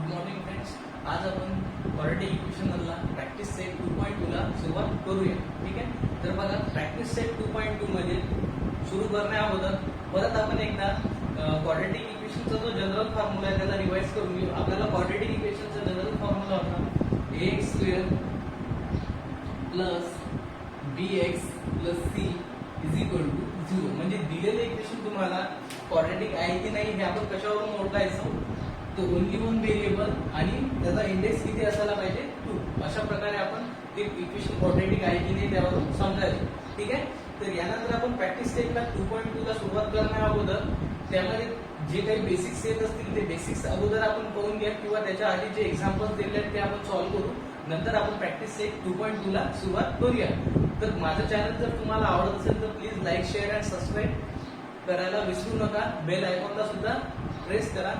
Good morning friends. आज आपण quadratic equation मधला प्रॅक्टिस सेट 2.2 ला सुरुवात करूया. ठीक आहे. तर बघा प्रॅक्टिस सेट 2.2 मध्ये सुरू करण्या अगोदर परत आपण एकदा क्वाड्रॅटिक इक्वेशनचा जो जनरल फॉर्म्युला आहे त्याला रिवाइज करून घेऊ. आपल्याला क्वाड्रॅटिक इक्वेशनचा जनरल फॉर्म्युला होता ax² plus bx plus c is equal to 0. म्हणजे दिलेलं इक्वेशन तुम्हाला क्वाड्रॅटिक आहे की नाही हे आपण कशावरून ओळखायचं, तो ओनली वन व्हेरिएबल आणि त्याचा इंडेक्स किती असायला पाहिजे 2. अशा प्रकारे आपण ते इक्वेशन क्वाड्रॅटिक आहे की नाही त्यावरून समजायचं. ठीक आहे. तर यानंतर आपण प्रॅक्टिस सेटला 2.2 ला सुरुवात करण्या अगोदर त्यामध्ये जे काही बेसिक्स येत असतील ते बेसिक्स अगोदर आपण पाहून घ्या किंवा त्याच्या आधी जे एक्झाम्पल्स दिले आहेत ते आपण सॉल्व्ह करू. नंतर आपण प्रॅक्टिस सेट 2.2 ला सुरुवात करूया. तर माझं चॅनल जर तुम्हाला आवडत असेल तर please like, share and subscribe करायला विसरू नका. बेल आयकॉनला सुद्धा प्रेस करा.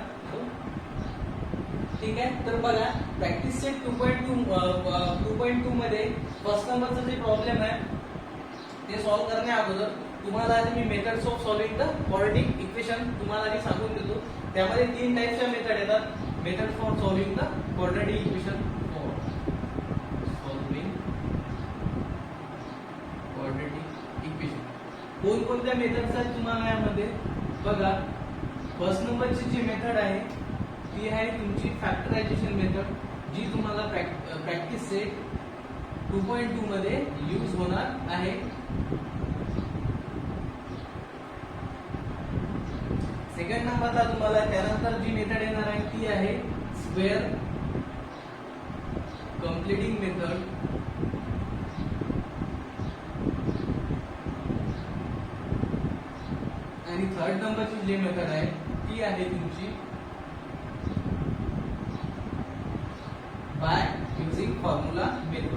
ठीक आहे. तर बघा प्रॅक्टिस सेट 2.2 मध्ये फर्स्ट नंबरचा जे प्रॉब्लेम आहे ते सॉल्व्ह करण्या अगोदर तुम्हाला आधी मी methods of solving the quadratic equation तुम्हाला आधी सांगून देतो. त्यामध्ये 3 टाइप्सच्या मेथड येतात. Method for solving the quadratic equation, कोणकोणत्या मेथड्स आहेत तुम्हाला यामध्ये बघा. फर्स्ट नंबरची जी मेथड आहे ती आहे तुमची फॅक्टरायझेशन मेथड, जी तुम्हाला प्रॅक्टिस सेट 2.2 मध्ये यूज होणार आहे. सेकंड नंबरला तुम्हाला त्यानंतर जी मेथड येणार आहे ती आहे स्क्वेअर कंप्लीटिंग मेथड. आणि थर्ड नंबरची जी मेथड आहे ती आहे तुमची बाय युजिंग फॉर्म्युला मेथड.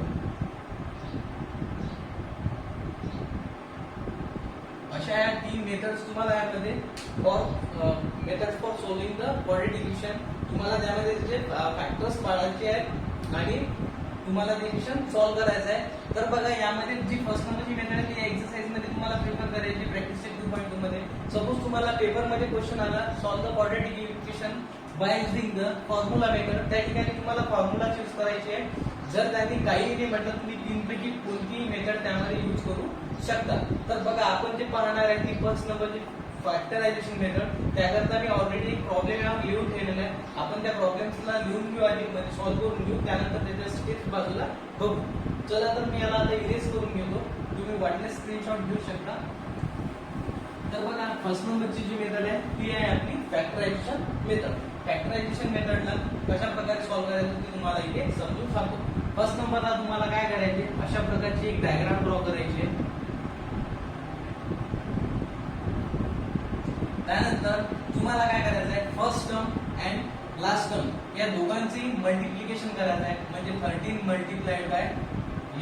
अशा या 3 मेथड्स तुम्हाला यामध्ये methods for solving the quadratic equation तुम्हाला त्यामध्ये जे फॅक्टर्स पाळायचे आहेत आणि तुम्हाला ते इक्वेशन सॉल्व्ह करायचं आहे. तर बघा यामध्ये जी फर्स्ट नंबरची मेथड आहे ती एक्सरसाइज मध्ये तुम्हाला प्रिफर करायची प्रॅक्टिस सेट 2.2 मध्ये. सपोज तुम्हाला पेपर मध्ये क्वेश्चन आला solve the quadratic equation by using the formula method, त्या ठिकाणी तुम्हाला फॉर्म्युला चूज करायची आहे. जर त्यांनी काही नाही म्हटलं तुम्ही 3 पैकी कोणतीही मेथड त्यामध्ये यूज करू शकता. तर बघा आपण जे पाहणार आहे ती फर्स्ट नंबरची फॅक्टरायझेशन मेथड. त्याकरता मी ऑलरेडी एक प्रॉब्लेम यावर लिहून ठेवलेला आहे. आपण त्या प्रॉब्लेम्सला लिहून घेऊ आधी, म्हणजे सॉल्व्ह करून घेऊ, त्यानंतर त्याच्या स्टेप्स बाजूला बघू. चला तर मी याला आता इरेज करून घेतो. तुम्ही वाटल्यास स्क्रीनशॉट घेऊ शकता. तर बघा फर्स्ट नंबरची जी मेथड आहे ती आहे आपली फॅक्टरायझेशन मेथड. फॅक्टरायझेशन मेथडला कशा प्रकारे सॉल्व्ह करायचं ते तुम्हाला इथे समजून सांगतो. फर्स्ट नंबरला तुम्हाला काय करायचे, अशा प्रकारची एक डायग्राम ड्रॉ करायची आहे. त्यानंतर तुम्हाला काय करायचं आहे, first term and last term या दोघांची मल्टिप्लिकेशन करायचं आहे. म्हणजे 13 मल्टिप्लाइड बाय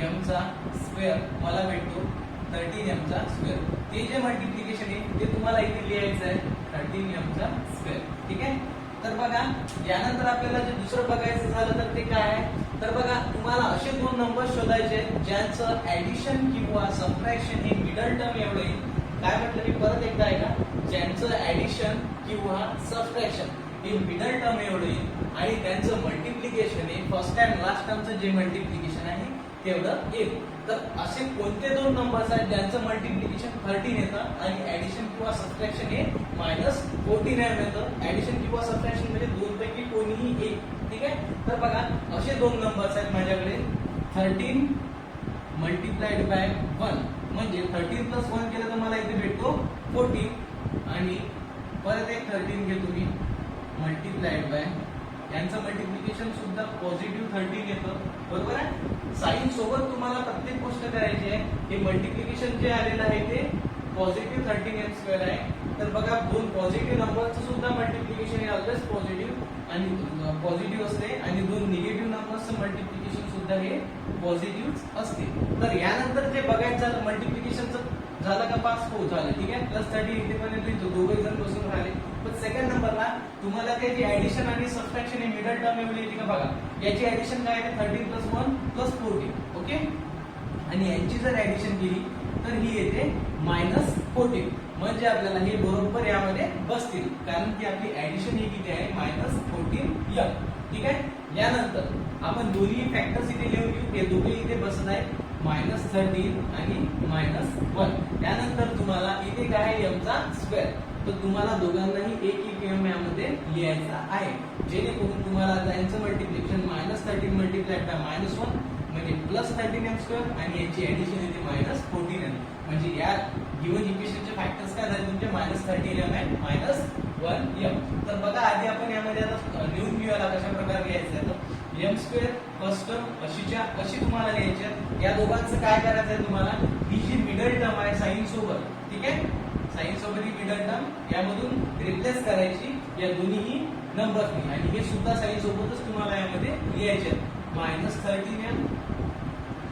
m चा स्क्वेअर मला भेटतो 13m चा स्क्वेअर. ते जे मल्टिप्लिकेशन आहे ते तुम्हाला इथे लिहायचं आहे 13m चा स्क्वेअर. ठीक आहे. तर बघा यानंतर आपल्याला जे दुसरं बघायचं झालं तर ते काय आहे, तर बघा तुम्हाला असे 2 नंबर शोधायचे ज्यांचं ऍडिशन किंवा सबट्रॅक्शन हे मिडल टर्म एवढं येईल. काय म्हटलं मी परत एकदा आहे का, ज्यांचं ऍडिशन किंवा सबट्रॅक्शन हे मिडल टर्म एवढं येईल आणि त्यांचं मल्टिप्लिकेशन हे फर्स्ट अँड लास्ट टर्मचं जे मल्टिप्लिकेशन आहे तेवढं येईल. तर असे कोणते 2 नंबर्स आहेत ज्यांचं मल्टिप्लिकेशन 13 येतं आणि ऍडिशन किंवा सबट्रॅक्शन हे -14 येतं. ऍडिशन किंवा सबट्रॅक्शन म्हणजे 2 पैकी कोणीही एक. ठीक आहे. तर बघा असे 2 नंबर्स आहेत माझ्याकडे. 13 मल्टिप्लाइड बाय 1 म्हणजे 13 प्लस 1 केलं तर मला इथे भेटतो 14 आणि परत एक 13 घेतो मी मल्टिप्लाइड बाय, यांचं मल्टिप्लिकेशन सुद्धा पॉझिटिव्ह 13 येतं. बरोबर आहे. साइन सोबत तुम्हाला प्रत्येक गोष्ट करायची आहे. हे मल्टिप्लिकेशन जे आलेलं आहे ते पॉझिटिव्ह 13m² आहे. तर बघा 2 पॉझिटिव्ह नंबरचं सुद्धा मल्टिप्लिकेशन हे ऑलवेज पॉझिटिव्ह आणि पॉझिटिव्ह असते आणि 2 निगेटिव्ह नंबरचं मल्टिप्लिकेशन सुद्धा हे पॉझिटिव्ह असते. तर यानंतर जे बघायचं झालं मल्टिप्लिकेशनचं झालं का 5 हो झालं. ठीक आहे. +30 इथे पण दोघे जण बसून राहिले. पण सेकंड नंबरला तुम्हाला त्याची ऍडिशन आणि सबट्रॅक्शन हे मिडल टर्म एवढी येते का बघा. याची ऍडिशन काय आहे 13 + 1 + 14. ओके. आणि यांची जर ऍडिशन केली तर ही येते -14. म्हणजे आपल्याला हे बरोबर यामध्ये बसतील कारण की आपली ऍडिशन ही किती आहे -14m. ठीक आहे. यानंतर आपण दोन्ही फॅक्टर्स इथे लिहून घेऊ. हे दोघे इथे बसत आहे -13 आणि -1. त्यानंतर तुम्हाला इथे काय आहे m चा स्क्वेअर. तर तुम्हाला दोघांनाही एक एक m यामध्ये लिहायचा आहे, जेणेकरून तुम्हाला त्यांचं मल्टिप्लिकेशन -13 मल्टिप्लाइड बाय -1 म्हणजे +13m² आणि याची ऍडिशन येते -14m. म्हणजे या गिवन इक्वेशनचे फॅक्टर्स काय झाले तुमचे -13m आणि -1m. तर बघा आधी आपण यामध्ये आता लिहून घेऊया कशा प्रकारे लिहायचं आहे. तर m² फर्स्ट टर्म अशी तुम्हाला लिहायची आहे. या दोघांचं काय करायचं आहे तुम्हाला, ही जी मिडल टर्म आहे साइन सोबत, ठीक आहे, साइन सोबत ही मिडल टर्म यामधून रिप्लेस करायची या दोन्ही नंबरनी, आणि हे सुद्धा साइन सोबतच तुम्हाला यामध्ये लिहायचे आहे. -13m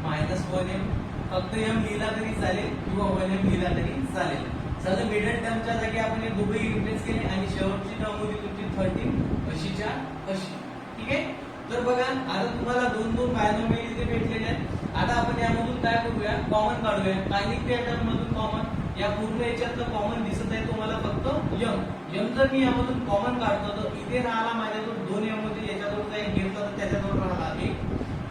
-1m, फक्त m लिहिला तरी चालेल किंवा 1m लिहिला तरी चालेल. समजा मिडल टर्मच्या जागी आपण हे दोघेही रिप्लेस केले आणि शेवटची टर्म होती तुमची 13 अशीच्या अशी. ठीक आहे. तर बघा आता तुम्हाला दोन बायनॉमियल इथे भेटलेले आहेत. आता आपण यामधून काय करूया, कॉमन काढूया. काही त्या टर्म मधून कॉमन, या पूर्ण याच्यातलं कॉमन दिसत आहे तुम्हाला फक्त m जर मी यामधून कॉमन काढतो तर इथे राहिला माझ्याजवळ 2m मध्ये, याच्याजवळ काही घेतलं तर त्याच्याजवळ राहिला एक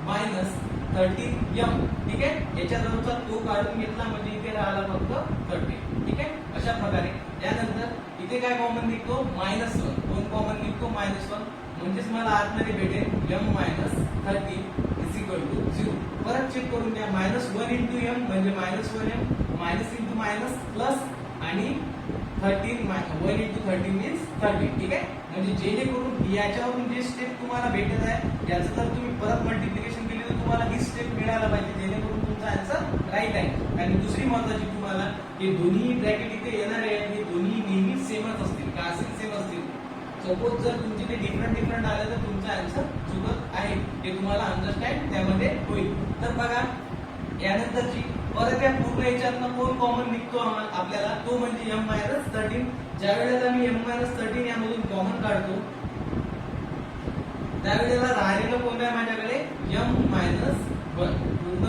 -13m. ठीक आहे. याच्याजवळचा तो काढून घेतला म्हणजे इथे राहिला फक्त 13. ठीक आहे. अशा प्रकारे यानंतर इथे काय कॉमन निघतो, -1. दोन कॉमन निघतो -1, म्हणजेच मला आतमध्ये भेटेल m-13 = 0. परत चेक करून द्या. -1 × m म्हणजे -1m, minus into minus plus आणि 13 1 × 13 मीन्स 13. ठीक आहे. म्हणजे जेणेकरून याच्यावरून जे स्टेप तुम्हाला भेटत आहे याचं जर तुम्ही परत मल्टिप्लिकेशन केली तर तुम्हाला ही स्टेप मिळायला पाहिजे, जेणेकरून तुमचा आन्सर राईट आहे. आणि दुसरी महत्वाची तुम्हाला हे दोन्ही ब्रॅकेट इथे येणार आहे, हे दोन्ही नेहमी सेमच असतील का, असेल सेम असतील. सपोज जर तुमचे ते डिफरंट आले तर तुमचा आन्सर चुकत आहे, हे तुम्हाला अंडरस्टँड त्यामध्ये होईल. तर बघा यानंतरची परत या पूर्ण याच्यातनं कोण कॉमन निघतो आपल्याला, तो म्हणजे m-13. ज्या वेळेला मी m-13 यामधून कॉमन काढतो त्यावेळेला राहिलेलं कोण आहे माझ्याकडे, m-1. पूर्ण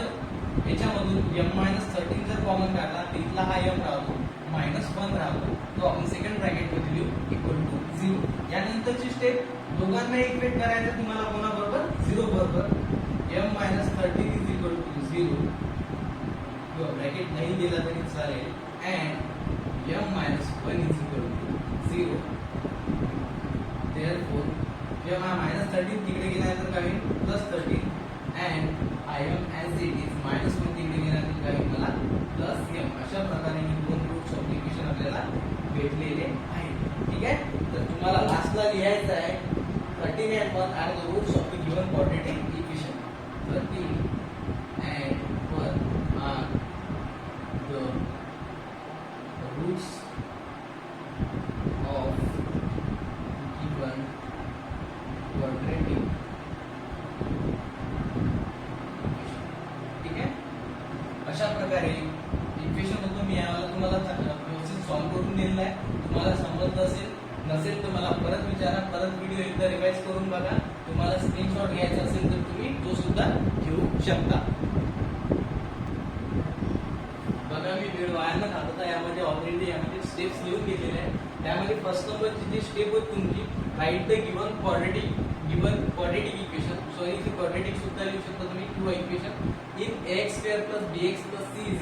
याच्यामधून m-13 जर कॉमन काढला तर इथला हा m राहतो, -1 राहतो, तो आपण सेकंड ब्रॅकेट मध्ये लिहू =0. यानंतरची स्टेप दोघांना इक्वेट करायचं तुम्हाला कोणाबरोबर, 0 बरोबर. m-13 = 0 किंवा ब्रॅकेट नाही दिला तरी चालेल, अँड m-1 = 0. therefore जेव्हा -13 तिकडे गेल्यानंतर काय होईल, +13, and m as it is -1 तिकडे गेल्यानंतर काय होईल मला +m. अशा प्रकारे ही दोन रूट्स ऑफ इक्वेशन आपल्याला भेटलेले आहेत. ठीक आहे. तर तुम्हाला लास्टला लिहायचं आहे 13 and 1 are the roots of the given quadratic equation. 13 and 1 are the roots of given quadratic equation. ठीक आहे. अशा प्रकारे इक्वेशन होतो मी याला तुम्हाला व्यवस्थित सॉल्व्ह करून दिलेला आहे. तुम्हाला समजलं असेल, नसेल तर मला परत विचारा, परत व्हिडिओ एकदा रिवाइज करून बघा. तुम्हाला स्क्रीनशॉट घ्यायचा असेल तर तुम्ही तो सुद्धा घेऊ शकता. बघा मी वेळ वाया न घालवता यामध्ये ऑलरेडी यामध्ये स्टेप्स लिहून घेतलेले आहेत. त्यामध्ये फर्स्ट नंबरची जी स्टेप होती तुमची, write the given quadratic equation. Sorry इथे क्वाड्रेटिक सुद्धा लिहू शकता तुम्ही किंवा equation in ax² + bx + c =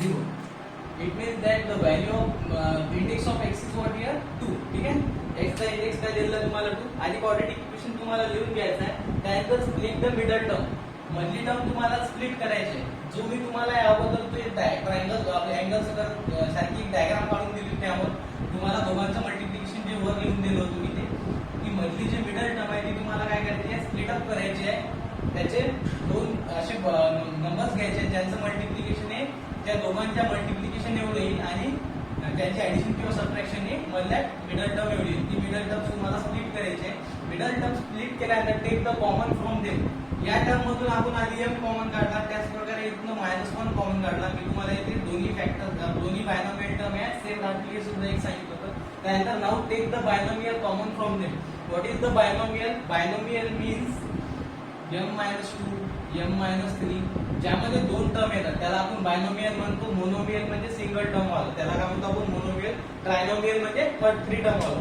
0. It means that the value of index of x is what here 2. ठीक आहे. x चा इंडेक्स काय दिलेला तुम्हाला 2. आधी क्वाड्रेटिक इक्वेशन तुम्हाला लिहून घ्यायचं आहे. त्यानंतर स्प्लिट द मिडल टर्म, मधली टर्म तुम्हाला स्प्लिट करायची आहे. जो मी तुम्हाला याबद्दल तो ट्रायंगल आपले अँगल सारखी एक डायग्राम काढून दिली, त्यावर तुम्हाला दोघांचं मल्टिप्लिकेशन जे वर लिहून दिलं होतं मी ते, ती मधली जी मिडल टर्म आहे ती तुम्हाला काय करायची आहे, स्प्लिट अप करायची आहे. त्याचे दोन असे नंबर्स घ्यायचे ज्यांचं मल्टिप्लिकेशन आहे त्या दोघांच्या मल्टिप्लिकेशन एवढं येईल आणि त्यांची ऍडिशन किंवा सबट्रॅक्शन हे मधल्या मिडल टर्म एवढी येईल. ती मिडल टर्म तुम्हाला स्प्लिट करायची आहे. मिडल टर्म स्प्लिट केल्यानंतर take the common from them. या टर्म मधून आपण आधी m कॉमन काढला, त्याच प्रकारे इथून -1 कॉमन काढला. मी तुम्हाला इथे दोन्ही फॅक्टर दोन्ही बायनॉमियल टर्म आहे सेम राहतील हे सुद्धा एक सांगितलं होतं. त्यानंतर now take the binomial common from them. What is the binomial? Binomial means m-2 m-3 ज्यामध्ये दोन टर्म येतात त्याला आपण बायनॉमियल म्हणतो. मोनोमियल म्हणजे सिंगल टर्म वाला, त्याला काय म्हणतो आपण मोनोमियल. ट्रायनॉमियल म्हणजे 3 टर्म वाला.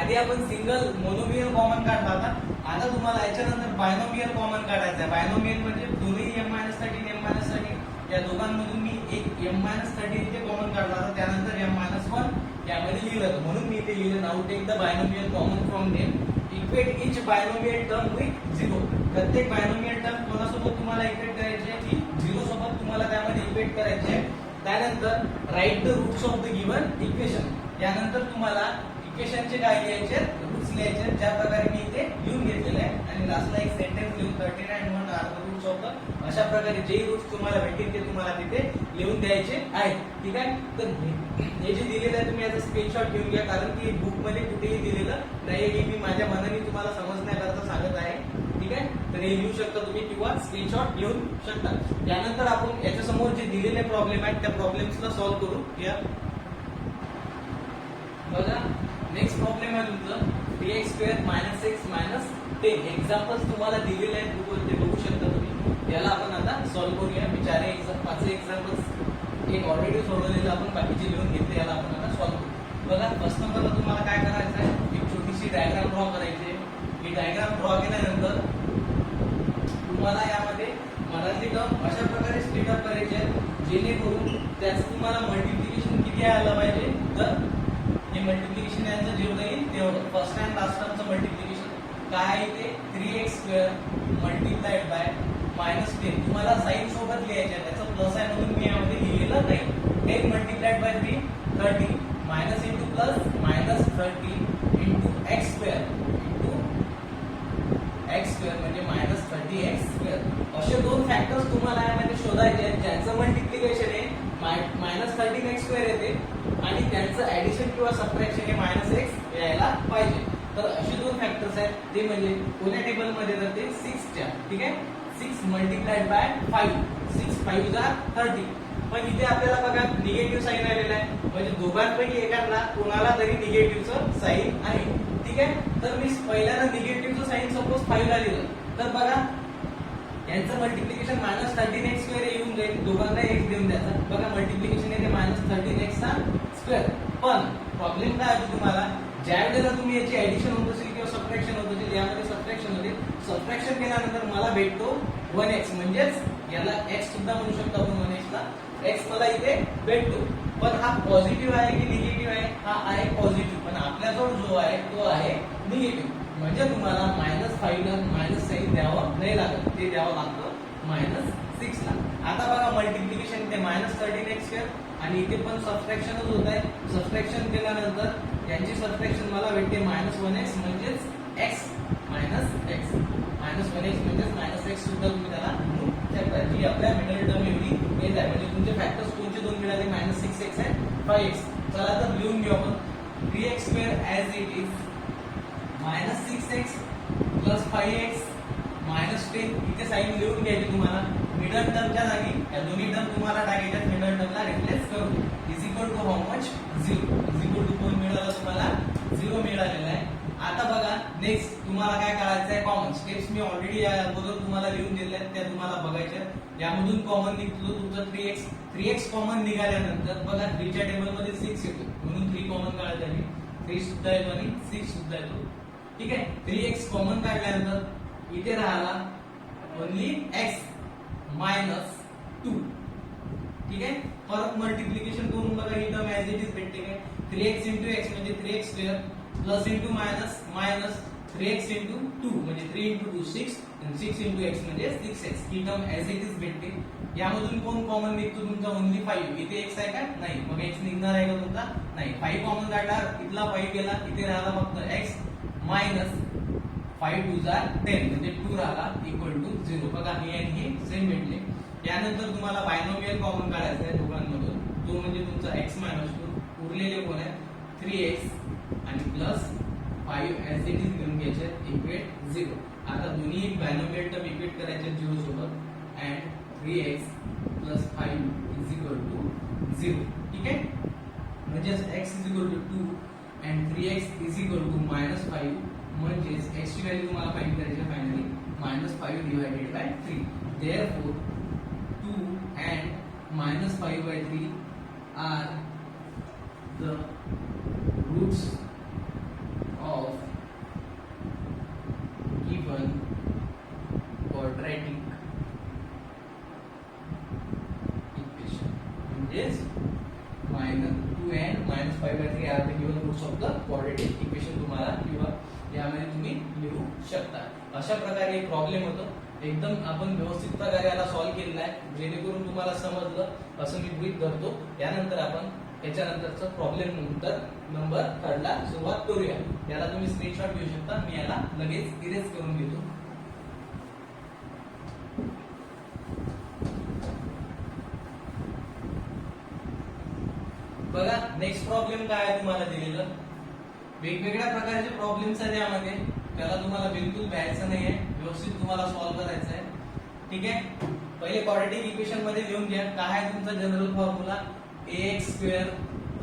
आधी आपण सिंगल मोनोमियल कॉमन काढला होता. आता तुम्हाला याच्यानंतर बायनोमियल कॉमन काढायचा आहे. बायनोमियल म्हणजे दोन्ही m-13 m-13 या दोघांमधून मी एक m-13 इथे कॉमन काढला होता, त्यानंतर m-1 यामध्ये लिहिलं होतं, म्हणून मी इथे लिहिलं now take the binomial common from them, equate each binomial term with 0. प्रत्येक बायनोमियल टर्म कोणासोबत तुम्हाला इक्वेट करायची आहे की 0 सोबत तुम्हाला त्यामध्ये इक्वेट करायची आहे. त्यानंतर write the roots of the given equation. यानंतर तुम्हाला इक्वेशनचे काय लिहायचे, रूट्स लिहायचे, ज्या प्रकारे मी इथे लिहून घेतलेले आहे. आणि लास्टला एक सेंटेन्स लिहून 13 and 1 are the roots of the, अशा प्रकारे जे रूट्स तुम्हाला भेटतील ते तुम्हाला तिथे लिहून द्यायचे आहेत. ठीक आहे. तर हे जे दिलेलं आहे तुम्ही याचा स्क्रीनशॉट घेऊन घ्या, कारण की बुक मध्ये कुठेही दिलेलं नाही, हे मी माझ्या मनाने तुम्हाला समजण्याकरता सांगत आहे. ठीक आहे. तर हे लिहू शकता तुम्ही किंवा स्क्रीनशॉट घेऊन शकता. यानंतर आपण याच्या समोर जे दिलेले प्रॉब्लेम आहेत त्या प्रॉब्लेम्सला सॉल्व्ह करू. या बघा, नेक्स्ट प्रॉब्लेम आहे तुमचं 3x² - x - 10. एक्झाम्पल्स तुम्हाला दिलेले आहेत बुकवर, ते बघू शकता तुम्ही. याला आपण आता सॉल्व्ह करूया. मी 5 एक्झाम्पल्स एक ऑलरेडी सोडवलेलं आपण बाकीचे लिहून घेतले, याला आपण आता सॉल्व्ह करू. बघा, फर्स्ट नंबरला तुम्हाला काय करायचं आहे, एक छोटीशी डायग्राम ड्रॉ करायची आहे. ही डायग्राम ड्रॉ केल्यानंतर तुम्हाला यामध्ये मराठी टर्म अशा प्रकारे स्प्लिट अप करायचे आहे, जेणेकरून त्याचं तुम्हाला मल्टिप्लिकेशन किती आलं पाहिजे. तर हे मल्टिप्लिकेशन यांचं जेवढं येईल तेवढं. फर्स्ट अँड लास्ट टर्मचं मल्टिप्लिकेशन काय आहे ते 3x² मल्टिप्लाइड बाय -10. तुम्हाला साइन सोबत लिहायचे आहे, त्याचं प्लस आहे म्हणून मी यामध्ये लिहिलेलं नाही. 10 multiplied by 3 30 minus into plus -30 into x² म्हणजे -30x². असे दोन फॅक्टर्स तुम्हाला यामध्ये शोधायचे आहेत, ज्यांचं मल्टिप्लिकेशन आहे -13x² येते आणि त्यांचं ऍडिशन किंवा सबट्रॅक्शन हे -x यायला पाहिजे. तर असे दोन फॅक्टर्स आहेत, ते म्हणजे कोण्या टेबल मध्ये तर ते 6 च्या. ठीक आहे. 6 मल्टिप्लाइड बाय 5, 6 5 जा 30. पण इथे आपल्याला बघा निगेटिव्ह साईन आलेला आहे, म्हणजे दोघांपैकी एकाला कोणाला तरी निगेटिव्हचं साईन आहे. ठीक आहे. तर मी पहिल्यांदा निगेटिव्हचं साईन सपोज 5 ला लिहिलं, तर बघा यांचं मल्टिप्लिकेशन -13x² येऊन जाईल, दोघांना x देऊन द्यायचा. बघा मल्टिप्लिकेशन येते -13x². पण प्रॉब्लेम काय आहे तुम्हाला, ज्या वेळेला तुम्ही याची ऍडिशन होत असेल किंवा सबट्रॅक्शन होत असेल, यामध्ये सबट्रॅक्शन होते. सबट्रॅक्शन केल्यानंतर मला भेटतो 1x, म्हणजेच याला x सुद्धा म्हणू शकतो आपण 1x ला. x मला इथे भेटतो. पण हा पॉझिटिव्ह आहे की निगेटिव्ह आहे, हा आहे पॉझिटिव्ह. पण आपल्याजवळ जो आहे तो आहे निगेटिव्ह, म्हणजे तुम्हाला -5 ला मायनस साईन द्यावं नाही लागत, ते द्यावं लागतं -6 ला. आता बघा मल्टिप्लिकेशन ते -13x² आणि इथे पण सबट्रॅक्शनच होत आहे. सबट्रॅक्शन केल्यानंतर यांची सबट्रॅक्शन मला भेटते -1x, म्हणजेच x -x. -1x म्हणजेच -x सुद्धा तुम्ही त्याला म्हणू शकता, जी आपल्या मिडल टर्म एवढी येत आहे. म्हणजे तुमचे फॅक्टर्स कोणते दोन मिळाले, -6x आणि 5x. चला तर लिहून घेऊ आपण. 3x² as it is -6x + 5x -10. इथे साईन लिहून घ्यायची तुम्हाला. मिडल टर्मच्या जागी या दोन्ही टर्म तुम्हाला टाकायच्या, मिडल टर्मला रिप्लेस करून is equal to how much 0. Is equal to कोण मिळालं तुम्हाला, 0 मिळालेलं आहे. आता बघा नेक्स्ट तुम्हाला काय करायचं आहे, कॉमन स्टेप्स मी ऑलरेडी या अगोदर तुम्हाला लिहून दिल्या आहेत, त्या तुम्हाला बघायच्या. यामधून कॉमन निघतो तुमचं 3x कॉमन निघाल्यानंतर बघा 3 च्या टेबलमध्ये 6 येतो, म्हणून 3 कॉमन काढायचं आहे. 3 सुद्धा येतो आणि 6 सुद्धा येतो. ठीक आहे. 3x कॉमन काढल्यानंतर इथे राहिला ओनली x -2. ठीक आहे. परत मल्टिप्लिकेशन करून बघा ही टर्म ॲज इट इज भेटते काय, 3x × x म्हणजे 3x² plus into minus 3x × 2 म्हणजे 3 × 2 6 आणि 6 × x म्हणजे 6x. He term as it is भेटते. यामधून कोण कॉमन निघतो तुमचा, ओनली 5. इथे x आहे का, नाही, मग x निघणार आहे का तुमचा, नाही. 5 कॉमन काढला, इथला 5 गेला, इथे राहिला फक्त x -5 2 जा 10 म्हणजे 2 राहिला इक्वल टू 0. बघा हे आणि हे सेम भेटले. यानंतर तुम्हाला बायनोमियल कॉमन काढायचा आहे दोघांमधून, तो म्हणजे तुमचा x -2. उरलेले कोण आहे 3x आणि प्लस 5 ॲज इट इज घेऊन घ्यायचे, इक्वेट 0. आता दोन्ही बायनोमियल टर्म इक्वेट करायचे 0 सोबत, अँड 3x + 5 = 0. ठीक आहे. म्हणजेच x = 2 and 3x = -5. म्हणजेच x ची व्हॅल्यू तुम्हाला फाइंड करायची आहे finally -5 divided by 3. Therefore 2 and -5/3 are the roots given roots of the quadratic equation तुम्हाला किंवा यामध्ये तुम्ही लिहू शकता. अशा प्रकारे एक प्रॉब्लेम होतो. एकदम आपण व्यवस्थित प्रकारे याला सॉल्व्ह केलेला आहे, जेणेकरून तुम्हाला समजलं असं मी गृहीत धरतो. यानंतर आपण याच्यानंतरचा प्रॉब्लेम नंबर 3 ला सुरुवात करूया. याला तुम्ही स्क्रीनशॉट घेऊ शकता. मी याला लगेच इरेज करून घेतो. बघा नेक्स्ट प्रॉब्लेम काय आहे तुम्हाला दिलेलं. वेगवेगळ्या प्रकारचे प्रॉब्लेम्स आहेत यामध्ये. त्याला तुम्हाला बिलकुल भ्यायचं नाहीये, व्यवस्थित तुम्हाला सॉल्व्ह करायचं आहे. ठीक आहे. पहिले क्वाड्रेटिक इक्वेशन मध्ये लिहून घ्या. काय आहे तुमचा general formula ax²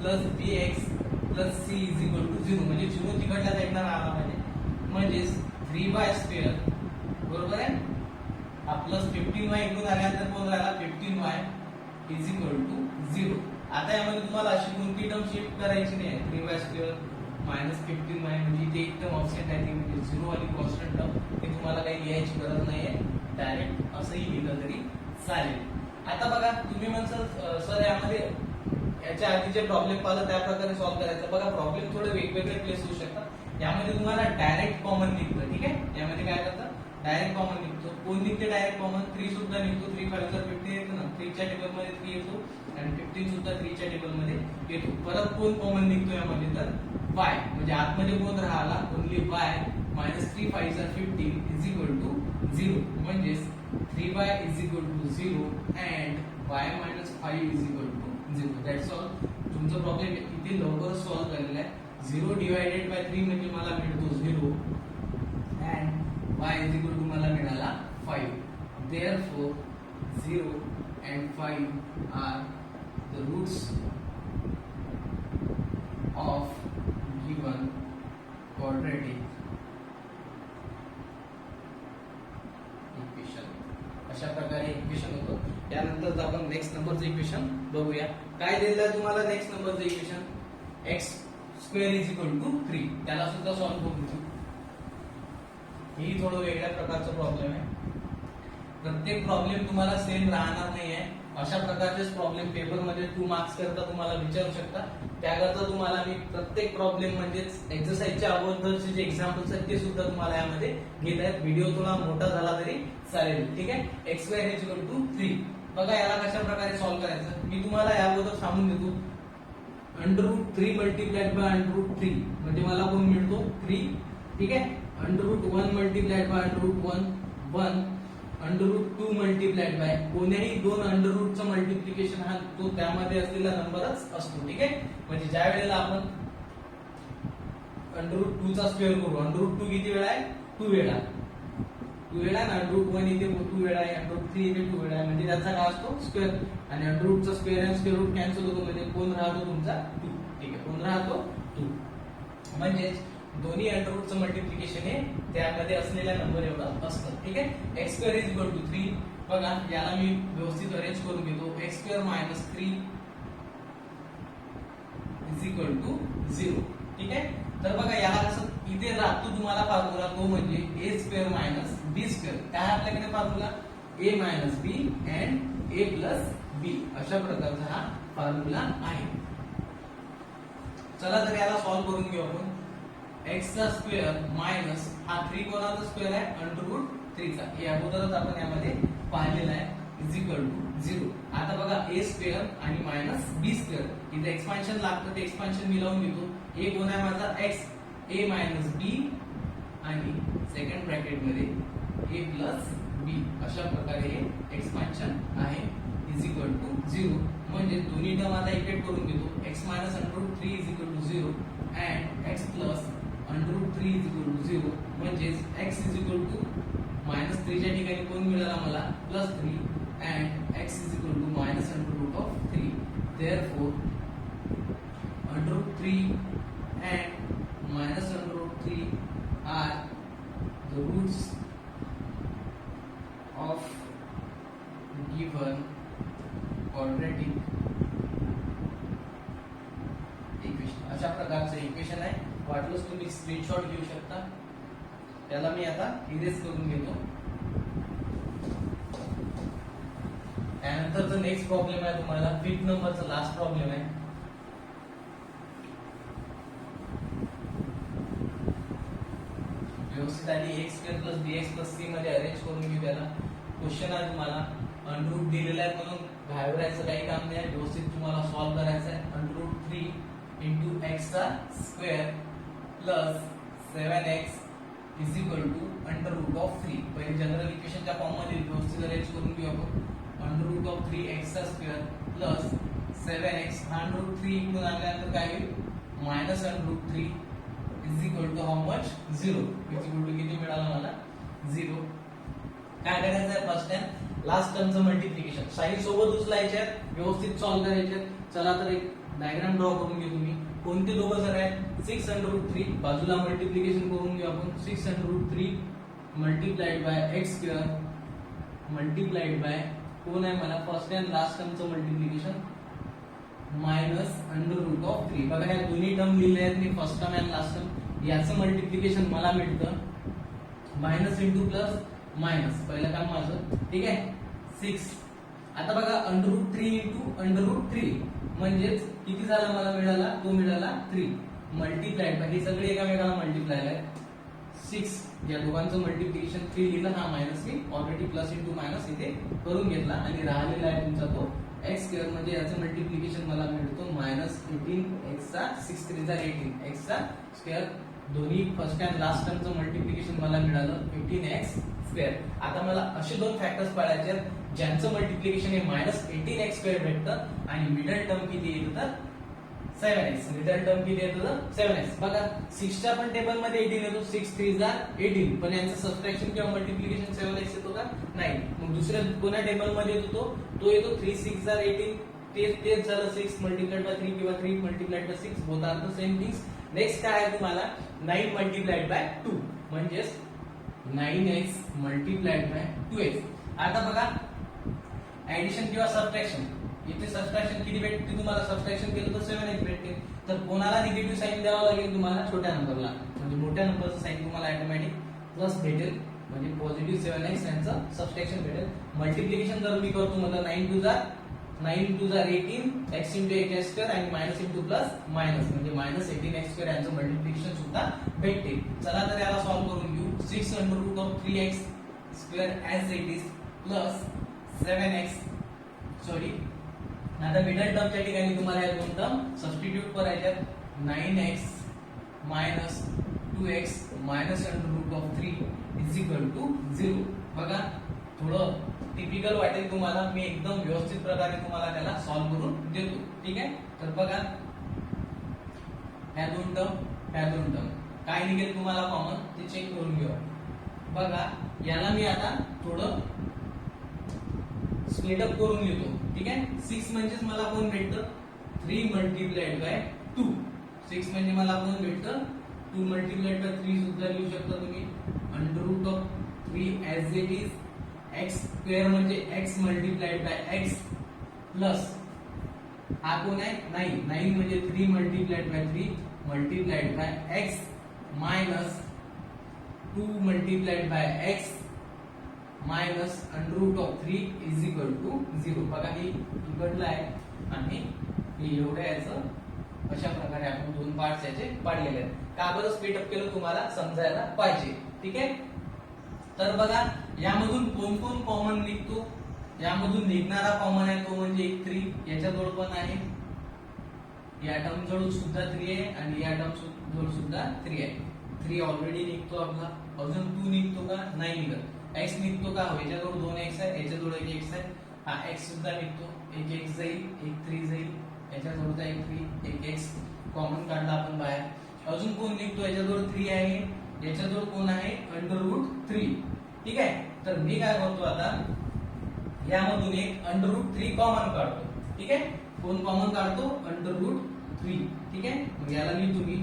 + bx + c = 0. म्हणजे 0 तिकडल्या साईडला आला पाहिजे. म्हणजेच 3y² बरोबर आहे. हा प्लस 15y इकडून आल्यानंतर कोण राहिला 15y = 0. आता यामध्ये तुम्हाला अशी कोणती टर्म शिफ्ट करायची नाही. 3y² - 15y म्हणजे इथे एक टर्म ऑफसेट आहे, ती म्हणजे 0 वाली कॉन्स्टंट टर्म. ते तुम्हाला काही लिहायची गरज नाहीये, डायरेक्ट असंही लिहिलं तरी चालेल. आता बघा तुम्ही म्हणसाल सर यामध्ये याच्या आधी जे प्रॉब्लेम पाहिलं त्या प्रकारे सॉल्व्ह करायचं. बघा प्रॉब्लेम थोडे वेगवेगळे प्लेस होऊ शकतात. यामध्ये तुम्हाला डायरेक्ट कॉमन निघतं. ठीक आहे. यामध्ये काय करतात, डायरेक्ट कॉमन निघतो. कोण निघते डायरेक्ट कॉमन? 3 सुद्धा निघतो. 3 5 15 येतो ना. 3 च्या टेबल मध्ये 3 येतो आणि 15 सुद्धा 3 च्या टेबल मध्ये येतो. परत कोण कॉमन निघतो यामध्ये? तर y. म्हणजे आतमध्ये कोण राहिला? Only y -3 5 15 = 0. म्हणजे 3y = 0 and y - 5 = 0. That's all. तुमचा प्रॉब्लेम इथे लवकरच सॉल्व्ह झालेला आहे. 0 / 3 म्हणजे मला मिळतो 0 and y = मला मिळाला 5. Therefore 0 and 5 are the roots of given quadratic equation. अशा प्रकारे इक्वेशन होतं. त्यानंतर आपण नेक्स्ट नंबरचं इक्वेशन बघूया. काय दिलेलं आहे तुम्हाला नेक्स्ट नंबरचं इक्वेशन? x² = 3. त्याला सुद्धा सॉल्व्ह करून घेऊ. ही थोडं वेगळ्या प्रकारचा प्रॉब्लेम आहे. प्रत्येक प्रॉब्लेम तुम्हाला सेम राहणार नाही आहे. अशा प्रकारचेच प्रॉब्लेम पेपर मध्ये 2 मार्क्स करता तुम्हाला विचारू शकता. त्याकरता तुम्हाला मी प्रत्येक प्रॉब्लेम म्हणजेच एक्सरसाइजच्या अगोदरचे जे एक्झाम्पल्स आहेत ते सुद्धा तुम्हाला यामध्ये घेत आहेत. व्हिडिओ थोडा मोठा झाला तरी चालेल. ठीक आहे. x² = 3. बघा याला कशा प्रकारे सॉल्व्ह करायचं मी तुम्हाला या अगोदर सांगून देतो. √3 × √3 म्हणजे मला कोण मिळतो 3. ठीक आहे. √1 × √1 1. √2 कोणत्याही दोन अंडररूटचं मल्टिप्लिकेशन हा तो त्यामध्ये असलेला नंबरच असतो. ठीक आहे. म्हणजे ज्या वेळेला आपण √2 चा स्क्वेअर करू, √2 किती वेळा आहे? 2 वेळा. 2 वेळा ना. √1 इथे 2 वेळा आहे, √3 इथे 2 वेळा आहे. म्हणजे त्याचा काय असतो? स्क्वेअर. आणि √2 चा स्क्वेअर आणि स्क्वेअर रूट कॅन्सल होतो. म्हणजे कोण राहतो तुमचा 2. ठीक आहे. कोण राहतो 2. म्हणजे दोन्ही अंडररूटचं मल्टिप्लिकेशन हे त्यामध्ये असलेल्या नंबर एवढं असतं. ठीक आहे. x² = 3. बघा याला मी व्यवस्थित अरेंज करून घेतो. x² - 3 = 0. ठीक आहे. तर बघा याला कसं इथे राहतो तुम्हाला फॉर्म्युला तो म्हणजे a² - b². काय आपल्याकडे formula? a - b and a + b. अशा प्रकारचा हा फॉर्म्युला आहे. चला तर याला सॉल्व्ह करून घेऊ आपण. x² मायनस हा 3 कोणाचा स्क्वेअर आहे? √3 चा. हे अगोदरच आपण यामध्ये पाहिलेला आहे. = 0. आता बघा a² आणि -b². इथे एक्सपान्शन लागतं, ते एक्सपान्शन मी लावून घेतो. a कोण आहे माझा? x. a - b आणि सेकंड ब्रॅकेट मध्ये a + b. अशा प्रकारे हे एक्सपान्शन आहे. = 0. म्हणजे दोन्ही टर्म आता इक्वेट करून घेतो. x - √3 = 0 and x + √3 = 0. म्हणजेच x -3 च्या ठिकाणी कोण मिळाला मला? +3 and x -√3. Therefore √3 and -√3 are the roots of given quadratic equation. अशा प्रकारचं इक्वेशन आहे. वाटलंच तुम्ही स्क्रीनशॉट घेऊ शकता. त्याला मी आता इरेज करून घेतो. त्यानंतरचा नेक्स्ट प्रॉब्लेम आहे तुम्हाला 5th नंबरचा लास्ट प्रॉब्लेम आहे. व्यवस्थित आली x square plus bx plus c मध्ये अरेंज करून घेऊ त्याला. क्वेश्चन आहे तुम्हाला अंडर रूट दिलेला आहे म्हणून घाबरायचं काही काम नाही, व्यवस्थित तुम्हाला सॉल्व्ह करायचं आहे. अंडर रूट 3 इंटू एक्स चा square plus 7x is equal to under root of 3. पहिले जनरल इक्वेशनच्या फॉर्म मध्ये व्यवस्थित अरेंज करून घेऊ आपण. अंडर रूट ऑफ 3x चा स्क्वेअर प्लस 7x हा अंडर रूट 3 इकडून आणल्यानंतर काय होईल minus under root 3 is equal to how much 0. Is equal to किती मिळालं मला 0. काय करायचं आहे first time last टर्मचं multiplication sign सोबत उचलायचे आहेत, व्यवस्थित सॉल्व्ह करायचे आहेत. चला तर एक डायग्राम ड्रॉ करून घेऊ. तुम्ही कोणते दोघं जर आहेत 6 अंडर रूट 3 बाजूला मल्टिप्लिकेशन करून घेऊ आपण. 6 under root 3 multiplied by x square multiplied by कोण आहे मला first and last टर्मचं multiplication minus under root of 3. बघा ह्या दोन्ही टर्म लिहिले आहेत मी first term and last term. याचं मल्टिप्लिकेशन मला मिळतं मायनस इंटू प्लस मायनस. पहिलं काम माझं ठीक आहे 6. आता बघा under root 3 into under root 3 म्हणजेच किती झाला मला मिळाला तो मिळाला 3 मल्टिप्लाइड बाय हे सगळे एकामेकाला मल्टिप्लाय आहे 6. या दोघांचं मल्टिप्लिकेशन 3 लिहिलं, हा मायनस मी ऑलरेडी प्लस इंटू मायनस इथे करून घेतला आणि राहिलेला आहे तुमचा तो एक्स स्क्वेअर. म्हणजे याचं मल्टिप्लिकेशन मला मिळतो मायनस 18 एक्स चा 6 3 जा 18 एक्स चा स्क्वेअर. दोन्ही फर्स्ट अँड लास्ट टर्मचं मल्टिप्लिकेशन मला मिळालं 18x स्क्वेअर. आता मला असे दोन फॅक्टर्स पाळायचे आहेत ज्यांचं मल्टिप्लिकेशन हे मायनस 18x स्क्वेअर भेटतं आणि मिडल टर्म किती येतं तर 7x. मिडल टर्म किती येतं तर 7x. बघा 6 च्या पण टेबल मध्ये 18 येतो 6 3 जा 18 पण यांचं सबट्रॅक्शन किंवा मल्टिप्लिकेशन 7x येतो का नाही. मग दुसऱ्या कोणत्या टेबल मध्ये येतो तो येतो 3 6 जा 18 तेच झालं 6 मल्टिप्लाइड बाय 3 किंवा 3 multiplied by 6 both are the same things. Next काय आहे तुम्हाला 9 मल्टिप्लाइड बाय 2 म्हणजेच 9x मल्टिप्लाइड बाय 2x. आता बघा ऍडिशन किंवा सबट्रॅक्शन. इथे सबट्रॅक्शन किती भेटते तुम्हाला सबट्रॅक्शन केलं तर 7x भेटते. तर कोणाला निगेटिव्ह साइन द्यावं लागेल तुम्हाला छोट्या नंबरला, म्हणजे मोठ्या नंबरचं साइन तुम्हाला ऑटोमॅटिक प्लस भेटेल म्हणजे पॉझिटिव्ह 7x यांचं सबट्रॅक्शन भेटेल. मल्टिप्लिकेशन जर मी करतो मतलब 9 2 जा 18 x इंटू x स्क्वेअर आणि मायनस इंटू प्लस मायनस म्हणजे मायनस 18x स्क्वेअर यांचं मल्टिप्लिकेशन सुद्धा भेटते. चला तर याला सॉल्व्ह करून घेऊ. 6 under root of 3x square as it is plus 7x sorry. आता मिडल टर्मच्या ठिकाणी तुम्हाला या दोन टर्म सबस्टिट्यूट करायच्यात. 9x minus 2x minus under root of 3 is equal to 0. बघा थोडं टिपिकल वाटेल तुम्हाला, मी एकदम व्यवस्थित प्रकारे तुम्हाला त्याला सॉल्व्ह करून देतो. ठीक आहे तर बघा ह्या दोन टर्म काय निघेल तुम्हाला कॉमन ते चेक करून घेऊ. बघा याला मी आता थोडं स्प्लिट अप करून घेतो. ठीक आहे 6 म्हणजेच मला कोण भेटतं 3 मल्टिप्लाइड बाय 2. 6 म्हणजे मला कोण भेटतं 2 मल्टिप्लाइड बाय 3 सुद्धा लिहू शकता तुम्ही. Under root of 3 as it is x square म्हणजे x multiplied by x plus हा कोण आहे 9 म्हणजे 3 multiplied by 3 multiplied by x minus 2 multiplied by x minus under root of 3 is equal to 0. बघा हे इकडलं आहे आणि हे एवढं याचं अशा प्रकारे आपण दोन पार्ट्स याचे पाडलेले आहेत. का बरं स्प्लिट अप केलं तुम्हाला समजायला पाहिजे. ठीक आहे तर बघा यामधून कोण कोण कॉमन निघतो. यामधून निघणारा कॉमन आहे तो म्हणजे एक 3 याच्याजवळ पण आहे, या टर्म जवळ सुद्धा 3 आहे आणि या टर्म जवळ सुद्धा 3 आहे. 3 ऑलरेडी निघतो आपला. अजून 2 निघतो का नाही निघत. x निघतो का याच्याजवळ 2x आहे याच्याजवळ 1x आहे. हा x सुद्धा निघतो. एक x जाईल एक 3 जाईल याच्याजवळचा एक 3 एक x कॉमन काढला आपण बाहेर. अजून कोण निघतो याच्याजवळ 3 आहे याच्याजवळ कोण आहे अंडर रूट 3. ठीक आहे तर मी काय करतो आता यामधून एक अंडर रूट 3 कॉमन काढतो. ठीक आहे कोण कॉमन काढतो अंडर रूट 3. ठीक आहे मग याला मी तुम्ही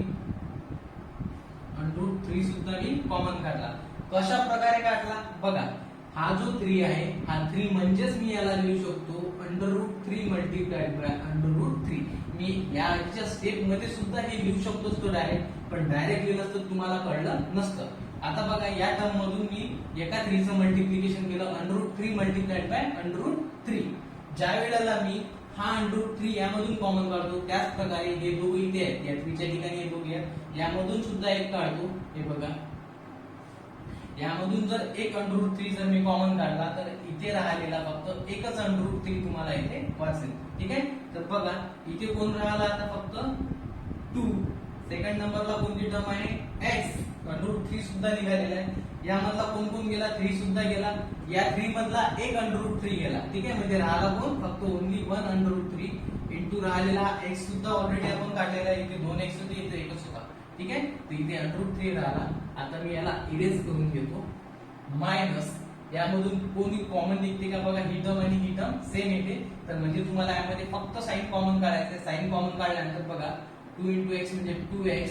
अंडर रूट 3 सुद्धा मी कॉमन काढला. कशा प्रकारे काढला बघा हा जो 3 आहे हा 3 म्हणजेच मी याला लिहू शकतो under root 3 multiplied by under root 3. मी याच्या स्टेप मध्ये सुद्धा हे लिहू शकतो तो डायरेक्ट, पण डायरेक्ट लिहिलं तर तुम्हाला कळलं नसतं. आता बघा या टर्म मधून मी एका 3 चं मल्टिप्लिकेशन केलं under root 3 multiplied by under root 3. ज्या वेळेला मी हा अंडर रूट 3 यामधून कॉमन काढतो त्याच प्रकारे हे दोघे इथे आहेत या 3 च्या ठिकाणी हे दोघे आहेत यामधून सुद्धा एक काढतो. हे बघा यामधून जर एक √3 जर मी कॉमन काढला तर इथे राहिलेला फक्त एकच √3 तुम्हाला इथे वाचेल. ठीक आहे. तर बघा इथे कोण राहिला आता फक्त 2. सेकंड नंबरला कोणती टर्म आहे x, √3 सुद्धा निघालेला आहे. यामधला कोण कोण गेला 3 सुद्धा गेला. या 3 मधला एक √3 गेला. ठीक आहे. म्हणजे राहिला कोण फक्त ओन्ली 1 √3 इंटू राहिलेला x सुद्धा ऑलरेडी आपण काढलेला आहे. इथे 2x होते इथे एकच होता. ठीक आहे. तर इथे √3 राहिला. आता मी याला इरेज करून घेतो. मायनस यामधून कोणी कॉमन निघते का बघा, ही टर्म आणि ही टर्म सेम येते. तर म्हणजे तुम्हाला यामध्ये फक्त साइन कॉमन काढायचं. साइन कॉमन काढल्यानंतर बघा 2 into x म्हणजे 2x